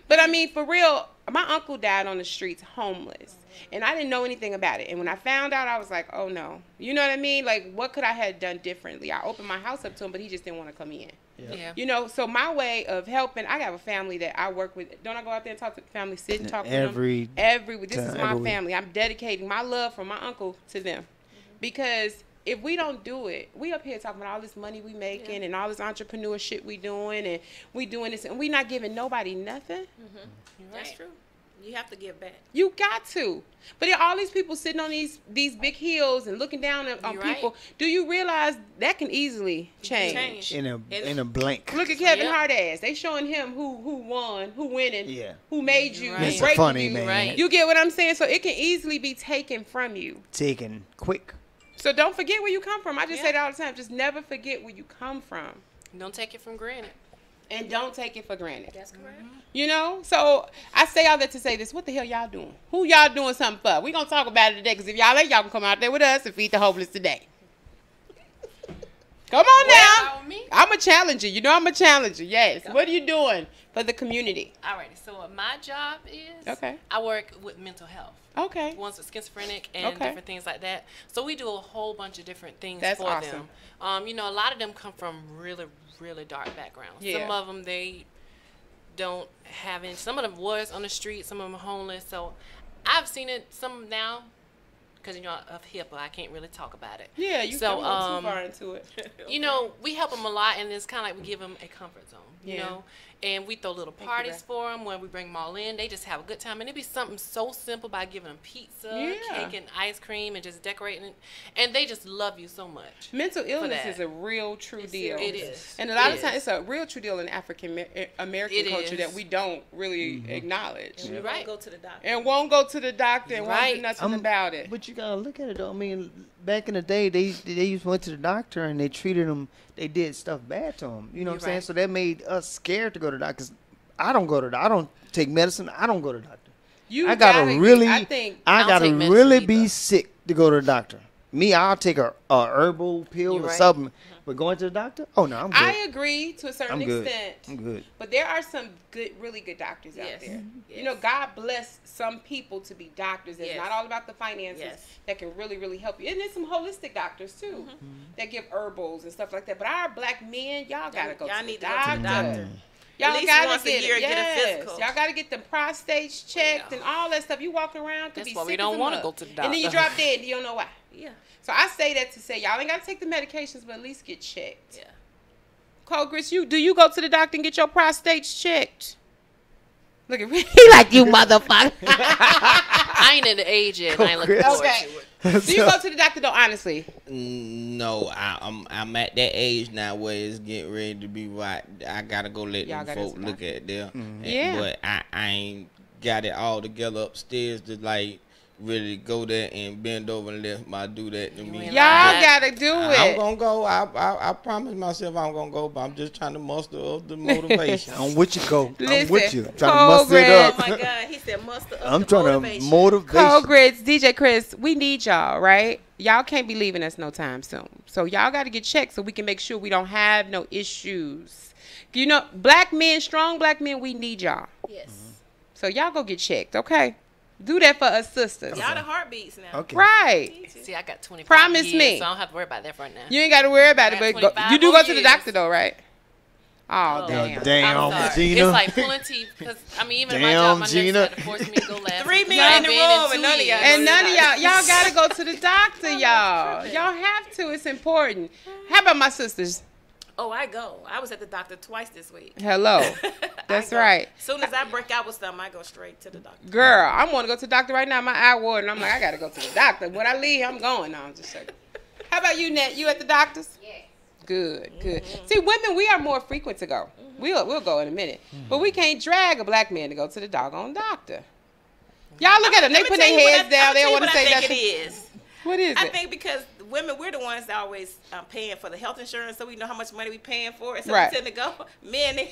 But for real, my uncle died on the streets homeless. And I didn't know anything about it. And when I found out, I was like, oh, no. You know what I mean? Like, what could I have done differently? I opened my house up to him, but he just didn't want to come in. Yeah. So my way of helping, I have a family that I work with. Don't I go out there and talk to the family, sit and talk to them? This is my family. I'm dedicating my love from my uncle to them. Because if we don't do it, we up here talking about all this money we making and all this entrepreneurship we doing, and we doing this, and we not giving nobody nothing. Mm-hmm. That's true. You have to give back. You got to. But all these people sitting on these big hills and looking down on people. Do you realize that can easily change? In a blink. Look at Kevin Hart ass. They showing him who won, who winning, who made you, who break funny, you. man. Right. You get what I'm saying? So it can easily be taken from you. Taken quick. So don't forget where you come from. I just say that all the time. Just never forget where you come from. Don't take it for granted. And don't take it for granted. That's correct. You know? So I say all that to say this. What the hell y'all doing? Who y'all doing something for? We're going to talk about it today, because if y'all ain't, y'all can come out there with us and feed the homeless today. Come on now. I'm a challenger. You know I'm a challenger. Yes. What are you doing for the community? Alrighty. So what my job is, Okay. I work with mental health. Okay. Ones with schizophrenic and different things like that. So we do a whole bunch of different things That's for awesome. them. You know, a lot of them come from really, really dark backgrounds. Yeah. Some of them, they don't have any. Some of them was on the street. Some of them are homeless. So I've seen it. Some now, because, you know, of HIPAA, I can't really talk about it. Yeah, you so, don't go too far into it. You know, we help them a lot, and it's kind of like we give them a comfort zone, you Yeah. know. And we throw little parties for them when we bring them all in. They just have a good time. And it'd be something so simple by giving them pizza, cake, and ice cream, and just decorating it. And they just love you so much. Mental illness is a real, true deal. It is. And a lot of times, it's a real, true deal in African American culture that we don't really acknowledge. And we won't go to the doctor. And won't go to the doctor and won't do nothing about it. But you gotta look at it though. I mean, back in the day, they used went to the doctor and they treated them. They did stuff bad to them. You know what I'm saying? So that made us scared to go to the doctor. 'Cause I don't go to the. I don't take medicine. I don't go to the doctor. I gotta really be sick to go to the doctor. Me, I'll take a herbal pill or something. But going to the doctor? Oh no, I'm good. I agree to a certain extent. I'm good. But there are some good, really good doctors out there. You know, God bless some people to be doctors. It's not all about the finances that can really, really help you. And there's some holistic doctors too that give herbals and stuff like that. But our black men, y'all gotta go to the doctor. Y'all At least gotta once a year, get a physical. Y'all gotta get the prostates checked and all that stuff. You walking around could That's be why sick we don't as a want to mug. go to the doctor. And then you drop dead. You don't know why. Yeah. So I say that to say y'all ain't gotta take the medications, but at least get checked. Yeah. Cole Gris, do you go to the doctor and get your prostates checked? Look at he like you motherfucker. I ain't in the age yet. I ain't looking forward to it. Do you go to the doctor though? Honestly. No, I'm at that age now where it's getting ready to be right. I gotta go let them folk look at them. Yeah. But I ain't got it all together upstairs to like really go there and bend over and let my do that to me. Y'all gotta do it. I'm gonna go. I promise myself I'm gonna go, but I'm just trying to muster up the motivation. I'm with you, Cole. I'm with you. Listen, Trying to muster it up. Oh my God, he said muster up I'm the trying motivation. to motivate. Cole Grits, DJ Chris, we need y'all, right? Y'all can't be leaving us no time soon. So y'all got to get checked so we can make sure we don't have no issues. You know, black men, strong black men, we need y'all. Yes. So y'all go get checked, okay? Do that for us sisters. Y'all the heartbeats now. Okay. Right. See, I got 25 Promise years, me. so I don't have to worry about that right now. You ain't got to worry about it, I but got 25 you do more go to the years. doctor though, right? Oh, damn. Damn, I'm sorry. Gina. It's like pulling teeth. Because, I mean, even in my Damn, job, my Gina. nurse had to force me to go last. 3 men Y'all in the been room 2 and none of y'all years. And none of y'all got to go to the doctor, y'all. Y'all have to. It's important. How about my sisters? Oh, I go. I was at the doctor twice this week. Hello. That's I go. right. As soon as I break out with something, I go straight to the doctor. Girl, I want to go to the doctor right now. My eye watering. I'm like, I got to go to the doctor. When I leave, I'm going now. I'm just saying. How about you, Nat? You at the doctor's? Yes. Good, good. See, women, we are more frequent to go. We'll go in a minute. But we can't drag a black man to go to the doggone doctor. Y'all look at them. They put their heads down. They don't want to say that. nothing. It is. What is I it? think because women, we're the ones that always paying for the health insurance, so we know how much money we paying for it. So Right. we tend to go. Men, they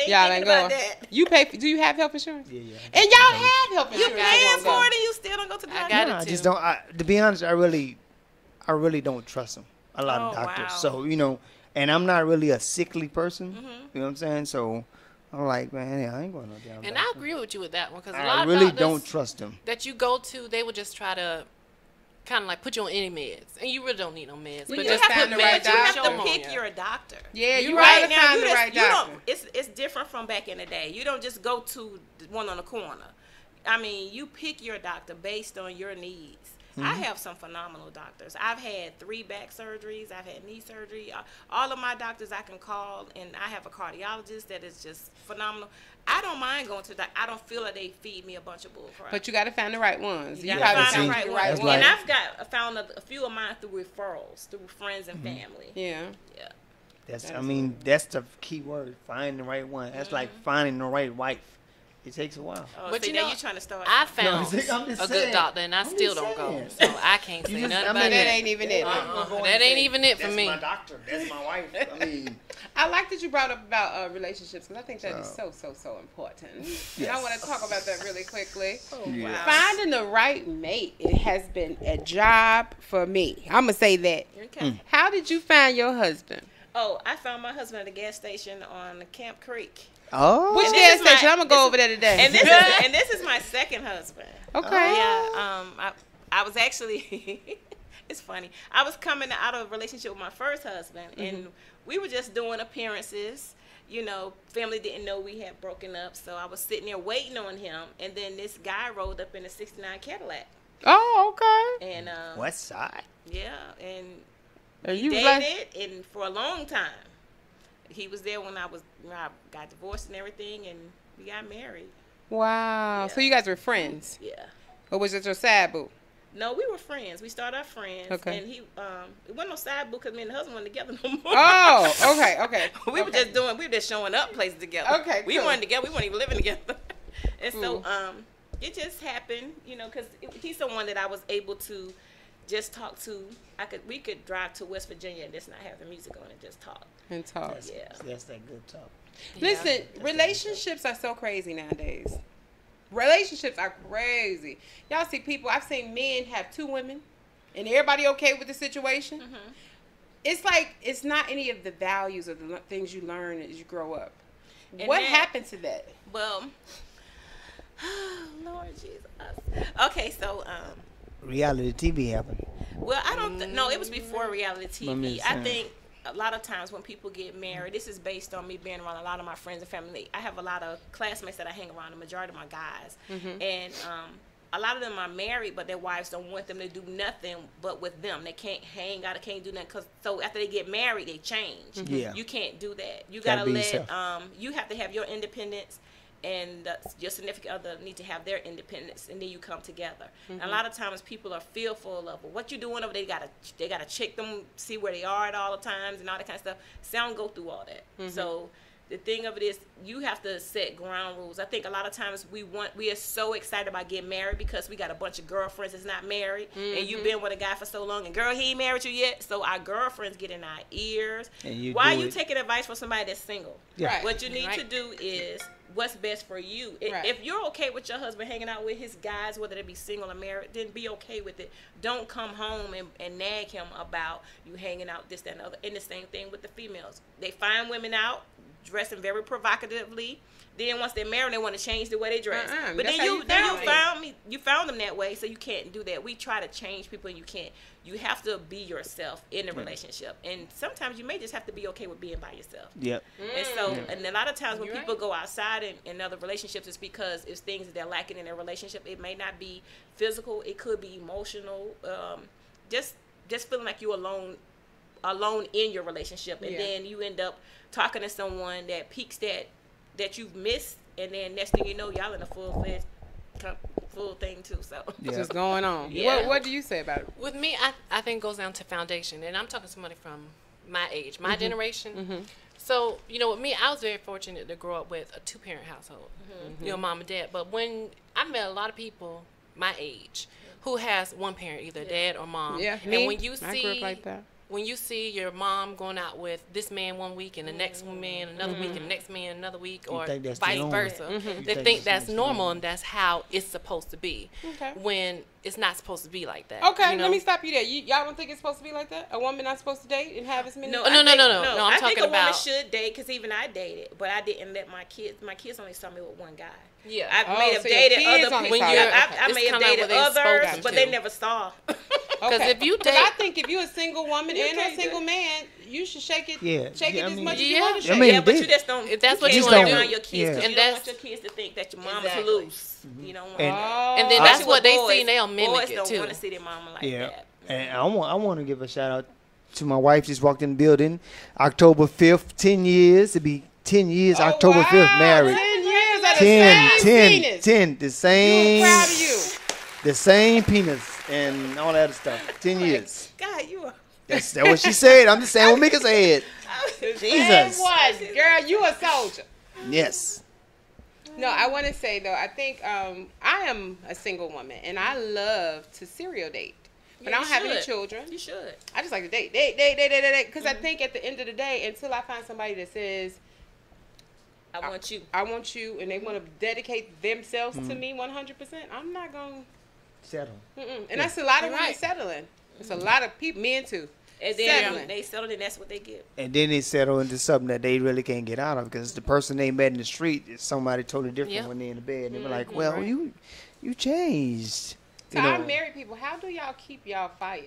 Y'all ain't ain't thinking about going. that. You pay? Do you have health insurance? Yeah. And y'all have health You insurance. paying Y'all for gonna it and you still don't go to the doctor. got it. I too. just don't. To be honest, I really don't trust them. A lot of Oh, doctors. wow. So and I'm not really a sickly person. Mm-hmm. You know what I'm saying? So I'm like, man, yeah, I ain't going no damn. And doctor. I agree with you with that one. Because a I lot really of doctors don't trust them. that you go to, they will just try to kind of like put you on any meds. And you really don't need no meds. Well, But you just have put to- But right you have doctor. to pick your doctor. Yeah, you right gotta now, find you the right you doctor. don't. It's different from back in the day. You don't just go to the one on the corner. I mean, you pick your doctor based on your needs. I have some phenomenal doctors. I've had 3 back surgeries. I've had knee surgery. All of my doctors I can call, and I have a cardiologist that is just phenomenal. I don't mind going to the doctor. I don't feel like they feed me a bunch of bull crap. But you got to find the right ones. You You gotta gotta find the see, right that's one. like- And I've found a few of mine through referrals, through friends and family. Yeah. Yeah. That's the key word. Find the right one. That's like finding the right wife. It takes a while. Oh, But see, you now know, you trying to start. I found I'm just a saying. good doctor, and I I'm still just don't go. saying. So I can't say nothing I about mean, That that. ain't even it. That ain't even it for me. doctor. That's my wife. I mean, I like that you brought up about relationships because I think that is so important. And I want to talk about that really quickly. Wow. Finding the right mate, it has been a job for me. I'm going to say that. Okay. How did you find your husband? Oh, I found my husband at a gas station on Camp Creek. Oh. Which And gas this is my- station? I'm going to go over there today. And this is my second husband. Okay. Yeah. I was actually, it's funny. I was coming out of a relationship with my first husband, and we were just doing appearances. You know, family didn't know we had broken up, so I was sitting there waiting on him, and then this guy rolled up in a '69 Cadillac. Oh, okay. And West Side. yeah, and And we you was dated, like, and for a long time, he was there when I got divorced and everything, and we got married. wow. Yeah. So you guys were friends? Yeah. Or was it your sad boo? No, we were friends. We started off friends. Okay. And he, it wasn't no side boo because me and the husband weren't together no more. Oh, okay. we were just showing up places together. Okay, We cool. weren't together. We weren't even living together. And so, it just happened, you know, because he's someone that I was able to just talk to. We could drive to West Virginia and just not have the music on and just talk. And talk. Yeah. That's that good talk. Listen, relationships are so crazy nowadays. Relationships are crazy. Y'all see people, I've seen men have 2 women and everybody okay with the situation. It's like, it's not any of the values or the things you learn as you grow up. And What that- happened to that? Well, Lord Jesus. Okay, so, Reality TV happened. well, I don't no, it was before reality I'm TV. just I saying. think a lot of times when people get married, this is based on me being around a lot of my friends and family. I have a lot of classmates that I hang around, the majority of my guys. And a lot of them are married, but their wives don't want them to do nothing but with them. They can't hang out, they can't do nothing. So after they get married, they change. Yeah. You can't do that. You Gotta gotta be let, yourself. you have to have your independence, and your significant other need to have their independence, and then you come together. And a lot of times people are fearful of, well, what you doing over there. They gotta check them, see where they are at all the times and all that kind of stuff. So I don't go through all that. So the thing of it is, you have to set ground rules. I think a lot of times we are so excited about getting married because we got a bunch of girlfriends that's not married, and you've been with a guy for so long, and girl, he ain't married you yet. So our girlfriends get in our ears. And Why do are you it. taking advice from somebody that's single? Yeah. Right. What you need to do is what's best for you. Right. If you're okay with your husband hanging out with his guys, whether they be single or married, then be okay with it. Don't come home and nag him about you hanging out, this, that, and the other. And the same thing with the females. They find women out dressing very provocatively. Then once they're married, they want to change the way they dress. But That's then how you found them that way, so you can't do that. We try to change people, and you can't. You have to be yourself in the relationship, and sometimes you may just have to be okay with being by yourself. Yep. And so, and a lot of times when You're people go outside in other relationships, it's because it's things that they're lacking in their relationship. It may not be physical; it could be emotional. Just feeling like you're alone in your relationship, and then you end up talking to someone that piques that you've missed, and then next thing you know, y'all in a full-fledged full thing too. So Yeah. Just going on. Yeah. What do you say about it? With me, I think it goes down to foundation, and I'm talking to somebody from my age, my generation. So, you know, with me, I was very fortunate to grow up with a 2-parent household, you know, mom and dad. But when I met a lot of people my age who has one parent, either dad or mom, Yeah, and me. when you I grew up like that. when you see your mom going out with this man one week and the next man another week and the next man another week, You or think that's the vice norm. versa, You they think think that's that's the normal norm. and that's how it's supposed to be. Okay. When it's not supposed to be like that. Okay, you know? let me stop you there. Y'all don't think it's supposed to be like that? A woman not supposed to date and have as many? No, I think- no, I'm I think talking a woman about- should date, because even I dated, but I didn't let my kids. My kids only saw me with one guy. Yeah. I Oh, may have so your dated kids other only people. saw you. I It's may have kinda like dated what they others, spoke but to. they never saw. Because if you Because date- I think if you're a single woman You and a can't do single it. man, you should shake it. Yeah, Shake yeah, it I as mean- much as Yeah. you want to I shake. mean, Yeah, but they- you just don't. If that's you what can't you stay wanna around do. your kids, Yeah. 'cause And you don't that's- want your kids to think that your mama's Exactly. loose. You don't want. And- And then Especially that's what with they boys. see, they'll mimic Boys it don't too. want to see their mama like Yeah. that. And I want to give a shout out to my wife. Just walked in the building, October 5th, 10 years. It'd be 10 years, Oh, October 5th, married. 10 years of the 10, same 10, penis. 10, the I'm same, proud of you. the same penis and all that other stuff. 10 years. God, you are. That's what she said. I'm just saying what Mica said. Same Jesus. one. Girl, you a soldier. Yes. No, I want to say though, I think I am a single woman and I love to serial date. But I don't have any children. You should. I just like to date. Because I think at the end of the day, until I find somebody that says, I want you. I want you, and they want to dedicate themselves to me 100%, I'm not going to settle. And that's a lot of women settling. It's a lot of people, men too. And then they settle, and that's what they get. And then they settle into something that they really can't get out of, because the person they met in the street is somebody totally different when they're in the bed. And they were like, well, you changed. To our married people, how do y'all keep y'all fire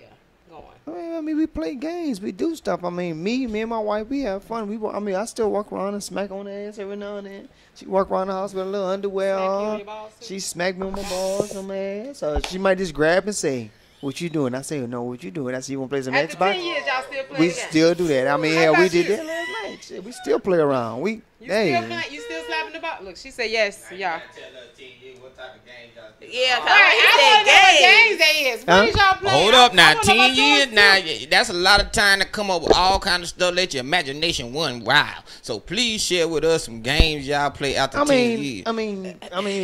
going? Well, I mean, we play games. We do stuff. I mean, me and my wife, we have fun. I still walk around and smack on her ass every now and then. She walk around the house with a little underwear on. She smacked me on my balls on my ass. So she might just grab and say, what you doing? I say, no, what you doing? I say, you want to play some Xbox? After 10 years, y'all still play We again? still do that. I mean, we did that last night. Shit, we still play around. You still slapping the ball? Look, she said yes, y'all. Yeah, I want to know what games they is. What is y'all playing? Hold up now, 10 years now. That's a lot of time to come up with all kind of stuff. Let your imagination run wild. So please share with us some games y'all play after 10 years. I mean,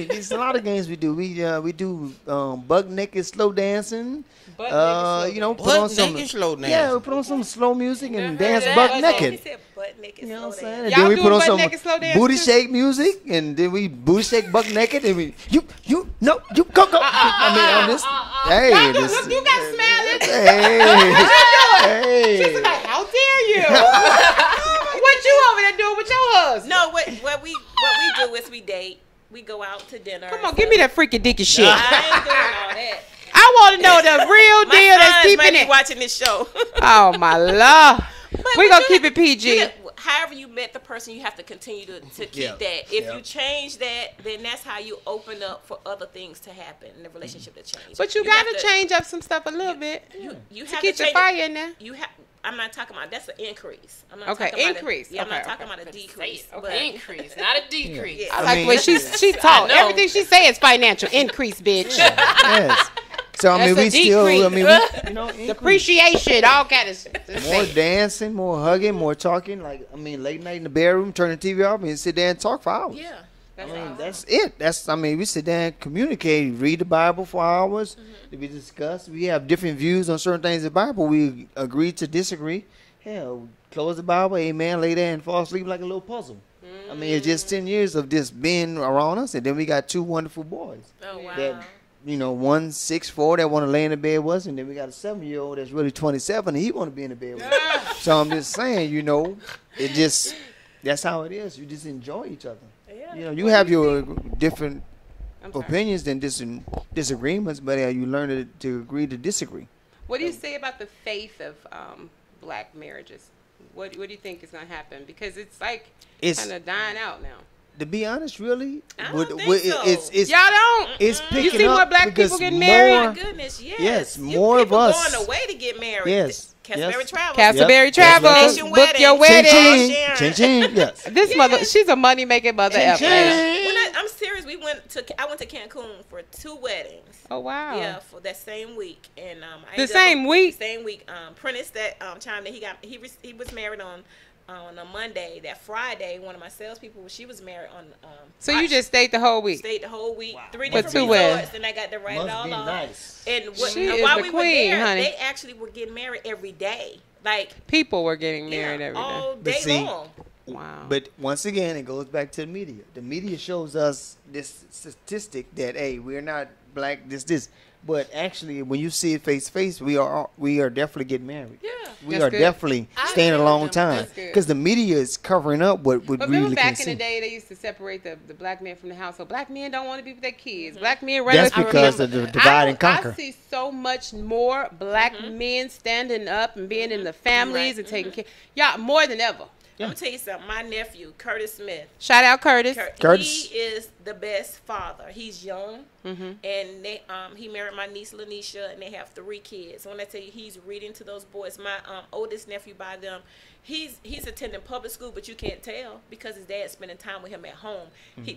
there's a lot of games we do. We do buck naked slow dancing. Put on some slow dance. Yeah, we put on some slow music and dance buck naked. He said butt naked, You know what I'm slow saying? dance. And then we put on some slow dance booty too? shake music, and then we booty shake buck naked, and we you go. I mean, on this. Look, you got smiling. Hey. She's like, how dare you? What you over there doing with your husband? No, what we do is we date. We go out to dinner. Come on, give me that freaky dicky shit. I ain't doing all that. I want to know the real deal that's keeping it. Watching this show. Oh my lord. We're gonna keep it PG. However you met the person, you have to continue to keep that. If you change that, then that's how you open up for other things to happen in the relationship to change. But you gotta change up some stuff a little bit. You to have get to your fire in there. I'm not talking about that's an increase. I'm not Okay, talking increase. About I'm not Okay, talking about a decrease. Okay, increase, not a decrease. I like the way she talk. Everything she say is financial increase, bitch. Yes. So I mean, That's we a still. I decrease. mean, increase. Depreciation, all kind of More dancing, more hugging, more talking. Like late night in the bedroom, turn the TV off, and sit there and talk for hours. Yeah. That's it. We sit there and communicate, read the Bible for hours. We discuss. We have different views on certain things in the Bible. We agree to disagree. Hell, close the Bible, amen, lay there and fall asleep like a little puzzle. I mean, it's just 10 years of this being around us, and then we got two wonderful boys. Oh wow. That, one 6'4" that want to lay in the bed with us, and then we got a 7-year-old that's really 27 and he want to be in the bed with us. So I'm just saying, it just that's how it is. You just enjoy each other. Yeah. You have your different opinions and disagreements, but you learn to agree to disagree. What do you say about the faith of black marriages? What do you think is gonna happen? Because it's like kind of dying out now. To be honest, really, I don't think so. it's y'all don't. It's picking you see up more black because people getting married. Oh my goodness, yes. Yes, more of us going away to get married. Yes. Castleberry Travels. Castleberry Travels. Nation Book wedding. your wedding. Ching ching. Yes. This mother, she's a money making mother ever. I'm serious. I went to Cancun for 2 weddings. Oh wow. Yeah, for that same week, and the same week. Same week. Prentice that chimed in. He was married on a Monday. That Friday, one of my salespeople, she was married on. So you just stayed the whole week. Stayed the whole week. Wow. 3 But different 2 resorts, and I got to write it all off. Nice. And She is while the we queen, were there, honey. they actually were getting married every day. Like People were getting married every day. all But day see, long. Wow. But once again, it goes back to the media. The media shows us this statistic that we're not black. This. But actually, when you see it face to face, we are definitely getting married. Yeah. We That's are good. definitely staying a long time That's good. because the media is covering up what But really remember can back in see. the day, they used to separate the black men from the household. Black men don't want to be with their kids. Black men run That's away from because them. of the divide and conquer. I see so much more black men standing up and being in the families and taking care. Y'all, more than ever. I'm gonna tell you something. My nephew, Curtis Smith. Shout out Curtis. Curtis. He is the best father. He's young, and they he married my niece Lanisha, and they have 3 kids. When I tell you, he's reading to those boys. My oldest nephew by them, he's attending public school, but you can't tell because his dad's spending time with him at home.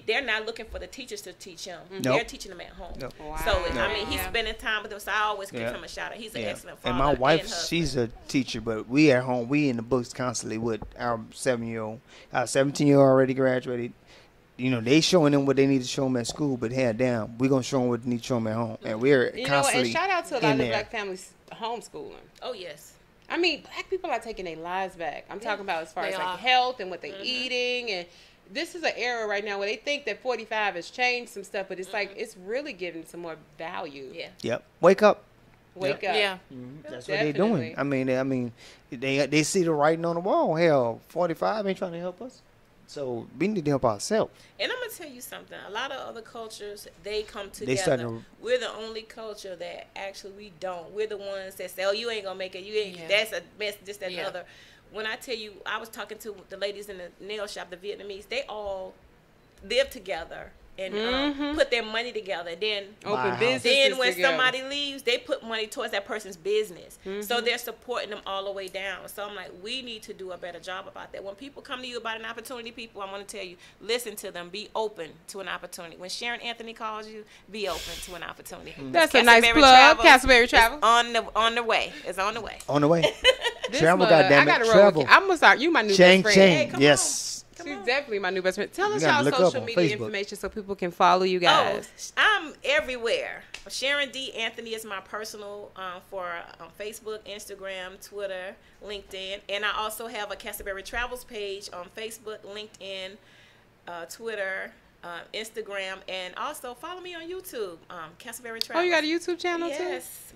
They're not looking for the teachers to teach him. Nope. They're teaching him at home. Nope. Wow. So I mean, he's spending time with them. So I always give him a shout out. He's an excellent father. And my wife, husband. she's a teacher, but we at home, we in the books constantly with our 7-year-old. Our 17-year-old already graduated. They showing them what they need to show them at school, but head down, we're going to show them what they need to show them at home. And we're constantly and shout out to a lot of the black families homeschooling. Oh yes. I mean, black people are taking their lives back. I'm talking about as far They as are. like health and what they're eating, and this is an era right now where they think that 45 has changed some stuff, but it's like it's really giving some more value. Yeah. Yep. Wake up. Wake up. Yeah. That's what they're doing. I mean, they see the writing on the wall. Hell, 45 ain't trying to help us. So we need to help ourselves. And I'm gonna tell you something. A lot of other cultures, they come They starting together. to- We're the only culture that actually we don't. We're the ones that say, "Oh, you ain't gonna make it. You ain't. Yeah. That's a mess. This, that, and Yeah. the other." When I tell you, I was talking to the ladies in the nail shop, the Vietnamese. They all live together and put their money together. Then Open Wow. businesses Then when together. somebody leaves, they put money towards that person's business. So they're supporting them all the way down. So I'm like, we need to do a better job about that. When people come to you about an opportunity, people, I want to tell you, listen to them. Be open to an opportunity. When Sharon Anthony calls you, be open to an opportunity. That's a nice plug. Castleberry Travel. On the way. It's on the way. On the way. This Travel, mug, goddammit. I gotta roll Travel. with you. I'm gonna start. You my new Chang best friend. Chang. come Yes. She's definitely my new best friend. Tell us gotta y'all look up social on media Facebook. information so people can follow you guys. Oh, I'm everywhere. Sharon D. Anthony is my personal for Facebook, Instagram, Twitter, LinkedIn. And I also have a Castleberry Travels page on Facebook, LinkedIn, Twitter, Instagram. And also follow me on YouTube, Castleberry Travels. Oh, you got a YouTube channel too? Yes.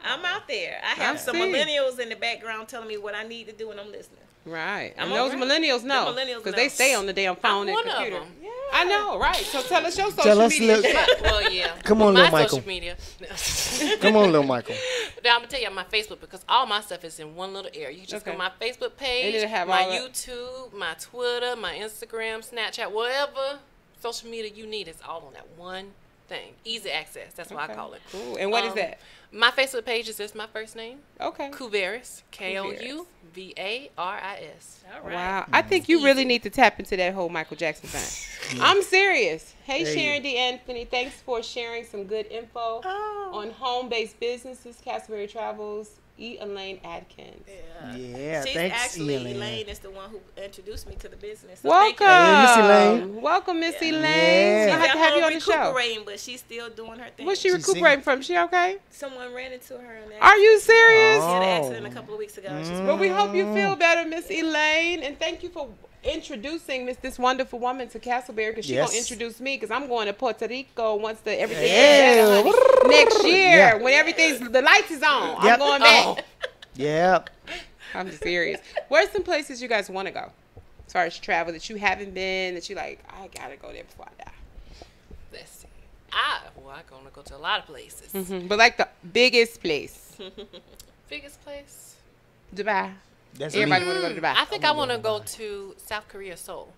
I'm out there. I have some see. millennials in the background telling me what I need to do when I'm listening. Right. I'm And those all right. millennials know. The millennials Because they know. stay on the damn phone and one of computer. them. Yeah. I know, right. So tell us your social Tell us, media. look. Well, yeah. Come on, my little Michael. social media. Come on, little Michael. Now I'm gonna tell you my Facebook because all my stuff is in one little area. You can just go Okay. to my Facebook page, And it'll have my all that. YouTube, my Twitter, my Instagram, Snapchat, whatever social media you need is all on that one thing. Easy access. That's what I call it. Cool. And what is that? My Facebook page is just my first name, Okay. Couvaris, Kouvaris. All right. Wow. I think you really need to tap into that whole Michael Jackson thing. I'm serious. Hey, There you Sharon D. Anthony, thanks for sharing some good info on home-based businesses, Castleberry Travels, E. Elaine Adkins. Yeah, She's thanks, actually, Elaine. Elaine is the one who introduced me to the business. So thank Welcome. you. Hey, Miss Elaine. Welcome, Miss Elaine. Yeah. We'll have to She's have you at on the home show. recuperating, but she's still doing her thing. What's she She's recuperating from? She okay? Someone ran into her in Are you serious? She had an Oh. accident a couple of weeks ago. She's Well, we hope you feel better, Miss Elaine, and thank you for introducing this wonderful woman to Castleberry because she's Yes. gonna introduce me because I'm going to Puerto Rico once the everything Yeah. next year Yeah. when everything's the lights is on. I'm Yep. going back. Yep. I'm just serious. Where's some places you guys want to go as far as travel that you haven't been that you like? I gotta go there before I die. Let's see. I'm gonna go to a lot of places. But like the biggest place, Biggest place? Dubai. That's Everybody me. want to go to Dubai. I think I want to go to South Korea, Seoul.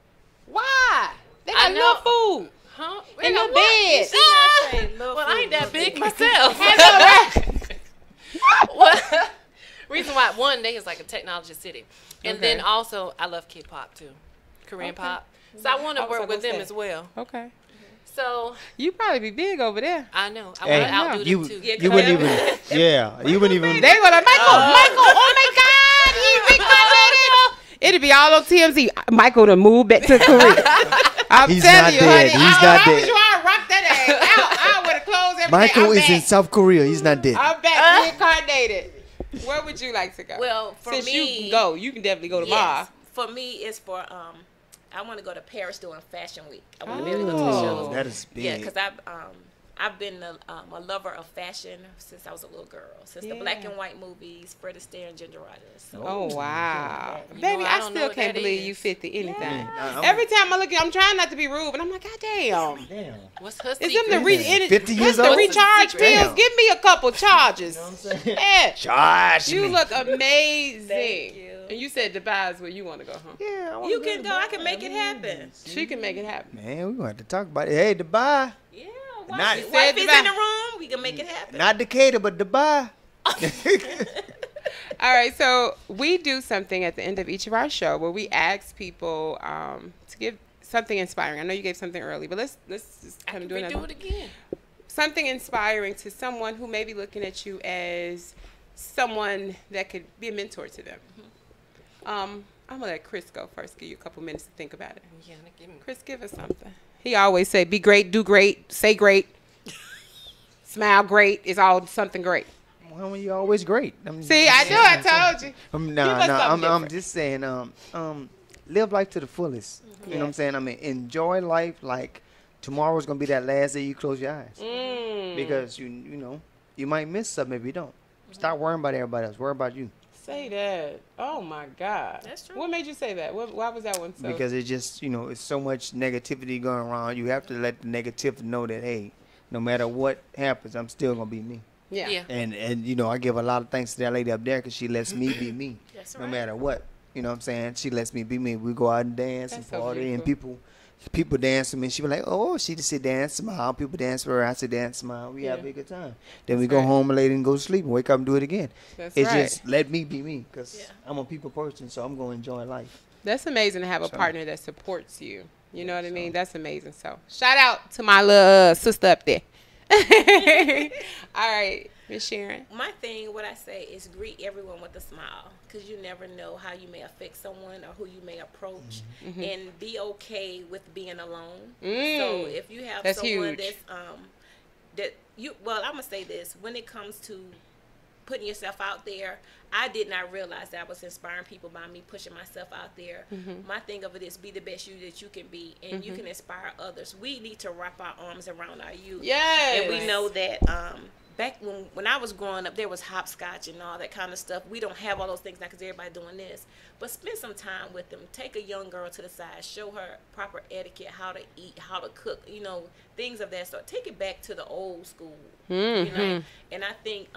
Why? They I got no know. food. Huh? In Wait, the what? bed. Ah! Say little Well, I food, ain't that little big big. myself. Well, Well, reason why one day is like a technology city, and then Okay. also I love K-pop too, Korean Okay. pop. So I want I to was work with gonna them say. as well. okay. So You probably be big over there. I know I Hey, want to outdo you, them too. Yeah, you wouldn't even. Yeah, you wouldn't even. They gonna Michael, oh my God, he reincarnated. It'll be all on TMZ. Michael to move back to Korea. I'm He's telling not you, dead. honey. He's I not promise dead. you, I rock that ass. I would have closed everything. Michael I'm is back. in South Korea. He's not dead. I'm back reincarnated. Where would you like to go? Well, for Since me, you can go, you can definitely go tomorrow. yes, for me, it's for I want to go to Paris during Fashion Week. I want to be able to go to the Oh. shows. That is big. Yeah, because I've been a lover of fashion since I was a little girl. Since the black Yeah. and white movies, Fred Astaire and Ginger Rogers. So, Oh wow, You baby! know, I I don't know still what can't that believe is. you 50 anything. I'm- Every time I look at, I'm trying not to be rude, but I'm like, God damn! Damn. What's her Is them secret? the re- Yeah, it- 50 years what's the old? recharge Damn. pills? Give me a couple charges. Yeah, Charge you me. look amazing. Thank you. And you said Dubai is where you want to go, huh? Yeah, I wanna You go can to go. I Dubai. can make it happen. She can make it happen. Man, we're gonna have to talk about it. Hey, Dubai, Yeah, Not- wife, said wife is Dubai. in the room. We can make it happen. not Decatur, but Dubai. All right, so we do something at the end of each of our show where we ask people to give something inspiring. I know you gave something early, but let's just I kind of can do another redo one. it again. Something inspiring to someone who may be looking at you as someone that could be a mentor to them. I'm gonna let Chris go first. Give you a couple minutes to think about it. Yeah, give me. Chris, give us something. He always say, "Be great, do great, say great, smile great. It's all something great." Well, you're always great. See, I knew I told you. No, Give us something I'm different. just saying, live life to the fullest. You know what I'm saying? I mean, enjoy life like tomorrow's gonna be that last day you close your eyes. Because you know, you might miss something if you don't. Stop worrying about everybody else. Worry about you. Say that. Oh my God. That's true. What made you say that? Why was that one so? Because it's just, it's so much negativity going around. You have to let the negativity know that, hey, no matter what happens, I'm still gonna be me. Yeah. And I give a lot of thanks to that lady up there because she lets me be me. That's No right. matter what. You know what I'm saying? She lets me be me. We go out and dance That's and so party and beautiful. people dance with me. She be like, oh, she just sit dance, smile. People dance for her. I sit dance, smile. We have a good time. Then we That's go right. home late and go to sleep and wake up and do it again. That's It's right. just let me be me because Yeah. I'm a people person, so I'm going to enjoy life. That's amazing to have a So- partner that supports you. You know what I mean? That's amazing. So shout out to my little sister up there. All right, Miss Sharon. My thing, what I say is greet everyone with a smile, because you never know how you may affect someone or who you may approach, and be okay with being alone. So if you have That's someone huge. that's I'm gonna say this: when it comes to putting yourself out there, I did not realize that I was inspiring people by me pushing myself out there. My thing of it is be the best you that you can be, and you can inspire others. We need to wrap our arms around our youth. Yes. And we know that back when I was growing up, there was hopscotch and all that kind of stuff. We don't have all those things now because everybody doing this. But spend some time with them. Take a young girl to the side. Show her proper etiquette, how to eat, how to cook, things of that sort. Take it back to the old school, And I think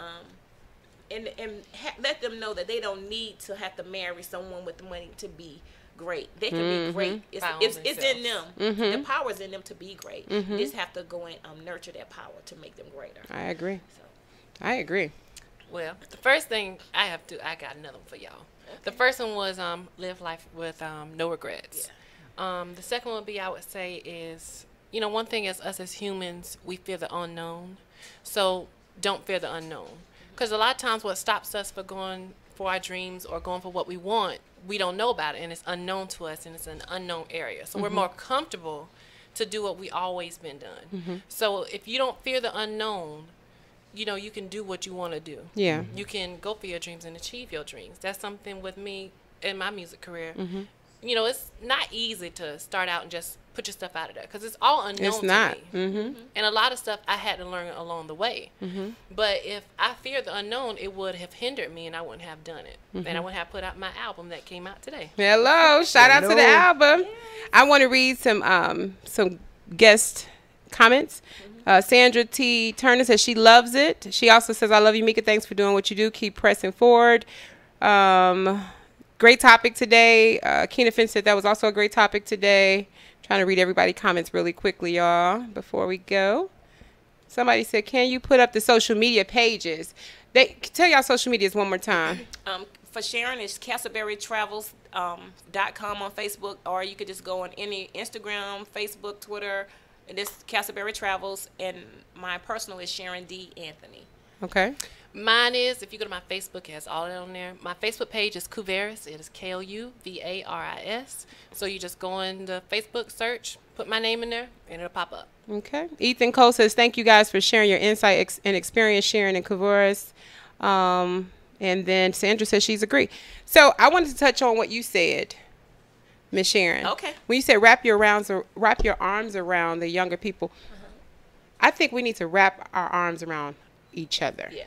let them know that they don't need to have to marry someone with the money to be great. They can be great. It's in them. The power's in them to be great. You just have to go and nurture that power to make them greater. I agree. So, I agree. Well, the first thing I got another one for y'all. The first one was live life with no regrets. The second one would be, I would say, is, one thing is us as humans, we fear the unknown. So don't fear the unknown. Because a lot of times what stops us for going for our dreams or going for what we want, we don't know about it, and it's unknown to us, and it's an unknown area. So we're more comfortable to do what we always been done. So if you don't fear the unknown, you can do what you want to do. Yeah. You can go for your dreams and achieve your dreams. That's something with me in my music career. It's not easy to start out and just put your stuff out of there because it's all unknown It's not. to me. And a lot of stuff I had to learn along the way. But if I feared the unknown, it would have hindered me and I wouldn't have done it. And I wouldn't have put out my album that came out today. Hello. Shout out to the album. I want to read some guest comments. Sandra T. Turner says she loves it. She also says, I love you, Mica. Thanks for doing what you do. Keep pressing forward. Great topic today. Keena Finn said that was also a great topic today. Trying to read everybody's comments really quickly, y'all, before we go. Somebody said, can you put up the social media pages? Tell y'all social medias one more time. for Sharon, it's CastleberryTravels.com on Facebook, or you could just go on any Instagram, Facebook, Twitter, and this Castleberry Travels, and my personal is Sharon D. Anthony. Okay. Mine is, if you go to my Facebook, it has all that on there. My Facebook page is Kuvaris. It is K-O-U-V-A-R-I-S. So you just go in the Facebook search, put my name in there, and it'll pop up. Okay. Ethan Cole says, thank you guys for sharing your insight and experience, Sharon and Kuvaris. And then Sandra says she's agreed. So I wanted to touch on what you said, Miss Sharon. Okay. When you said wrap your arms around the younger people, I think we need to wrap our arms around each other. Yeah.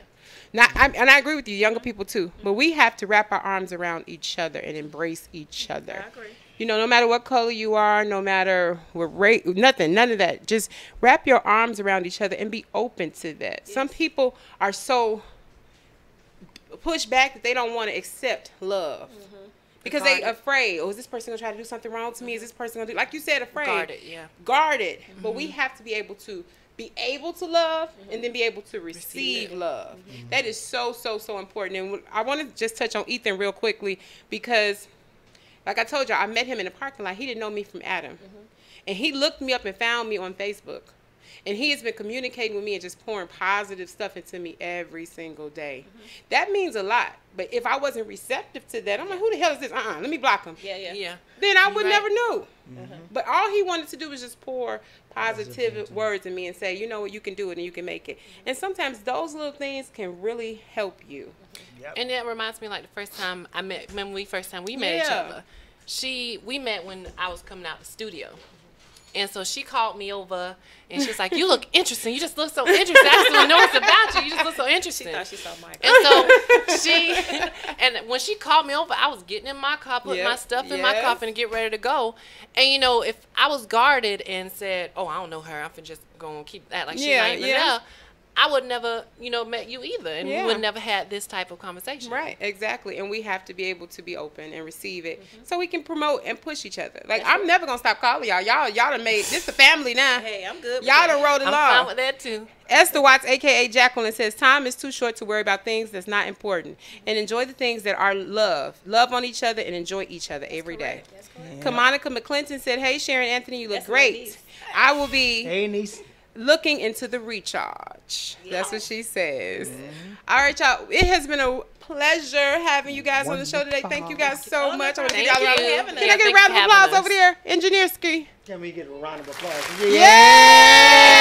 And I agree with you, younger people too. But we have to wrap our arms around each other and embrace each other. I agree. You know, no matter what color you are, no matter what race, none of that. Just wrap your arms around each other and be open to that. Yes. Some people are so pushed back that they don't want to accept love. Because they afraid, is this person going to try to do something wrong to me? Is this person going to do, like you said, afraid. Guarded, yeah. Guarded. But we have to be able to love and then be able to receive love. That is so, so, so important. And I want to just touch on Ethan real quickly because, like I told you, I met him in the parking lot. He didn't know me from Adam. And he looked me up and found me on Facebook. And he has been communicating with me and just pouring positive stuff into me every single day. That means a lot. But if I wasn't receptive to that, I'm like, who the hell is this? Let me block him. Yeah. Then I would never know. But all he wanted to do was just pour positive words in me and say, you know what, you can do it and you can make it. And sometimes those little things can really help you. And that reminds me, like the first time I met, remember first time we met each other. We met when I was coming out the studio. And so she called me over, and she's like, "You look interesting. You just look so interesting. I just don't know what's about you. You just look so interesting." She thought she saw Mica. And so and when she called me over, I was getting in my car, putting my stuff in my car, and get ready to go. And you know, if I was guarded and said, "Oh, I don't know her. I'm just gonna keep that like she's not even there," I would never, met you either, and we would never had this type of conversation. Right, exactly. And we have to be able to be open and receive it, so we can promote and push each other. Like I'm never gonna stop calling y'all. Y'all done made this a family now. Hey, I'm good. Y'all done rolled along. I'm fine with that too. Esther Watts, aka Jacqueline, says time is too short to worry about things that's not important, and enjoy the things that are love. Love on each other and enjoy each other every day. That's correct. Kamonica McClinton said, "Hey Sharon Anthony, you look great. I will be." Hey, niece. Looking into the recharge. That's what she says. All right, y'all. It has been a pleasure having you guys on the show today. Thank you guys so much. I want to give y'all a round of applause. Can I get a round of applause over there? Engineer Ski. Can we get a round of applause? Yeah!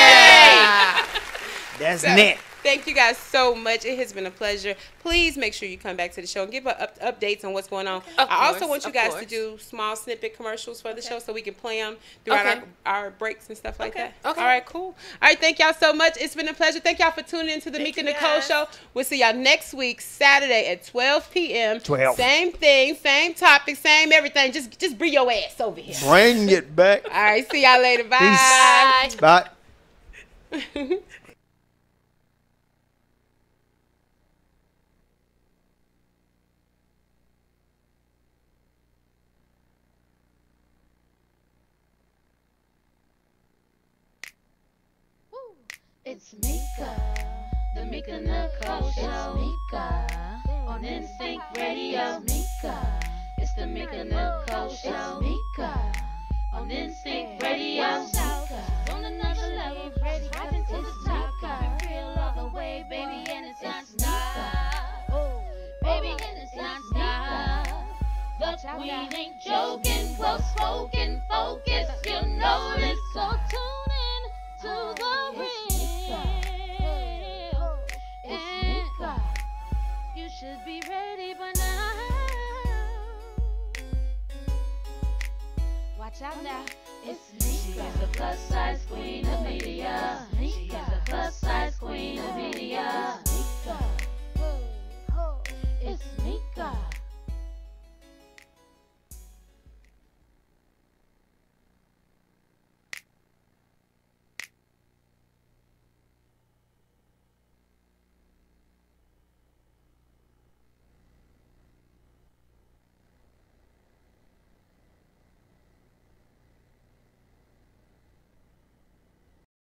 That's net. Thank you guys so much. It has been a pleasure. Please make sure you come back to the show and give updates on what's going on. I also want you guys to do small snippet commercials for the show so we can play them throughout our breaks and stuff like that. Okay. All right, cool. All right, thank y'all so much. It's been a pleasure. Thank y'all for tuning into the Mica Nicole Show. We'll see y'all next week, Saturday at 12 p.m. 12. Same thing, same topic, same everything. Just bring your ass over here. Bring it back. All right, see y'all later. Bye. Peace. Bye. It's Mica, the Mica Nicole Show. It's Mica on Instinct Radio. It's Mica, it's the Mica Nicole Show. It's Mica on Instinct Radio. On another level, rising to the top. Keep it real all the way, baby, and it's not stop. Baby, and it's not stop. The queen ain't joking, well spoken, focus, you know this. So tune in to the real. You should be ready by now. Watch out now, it's Mica. She's the plus size queen of media.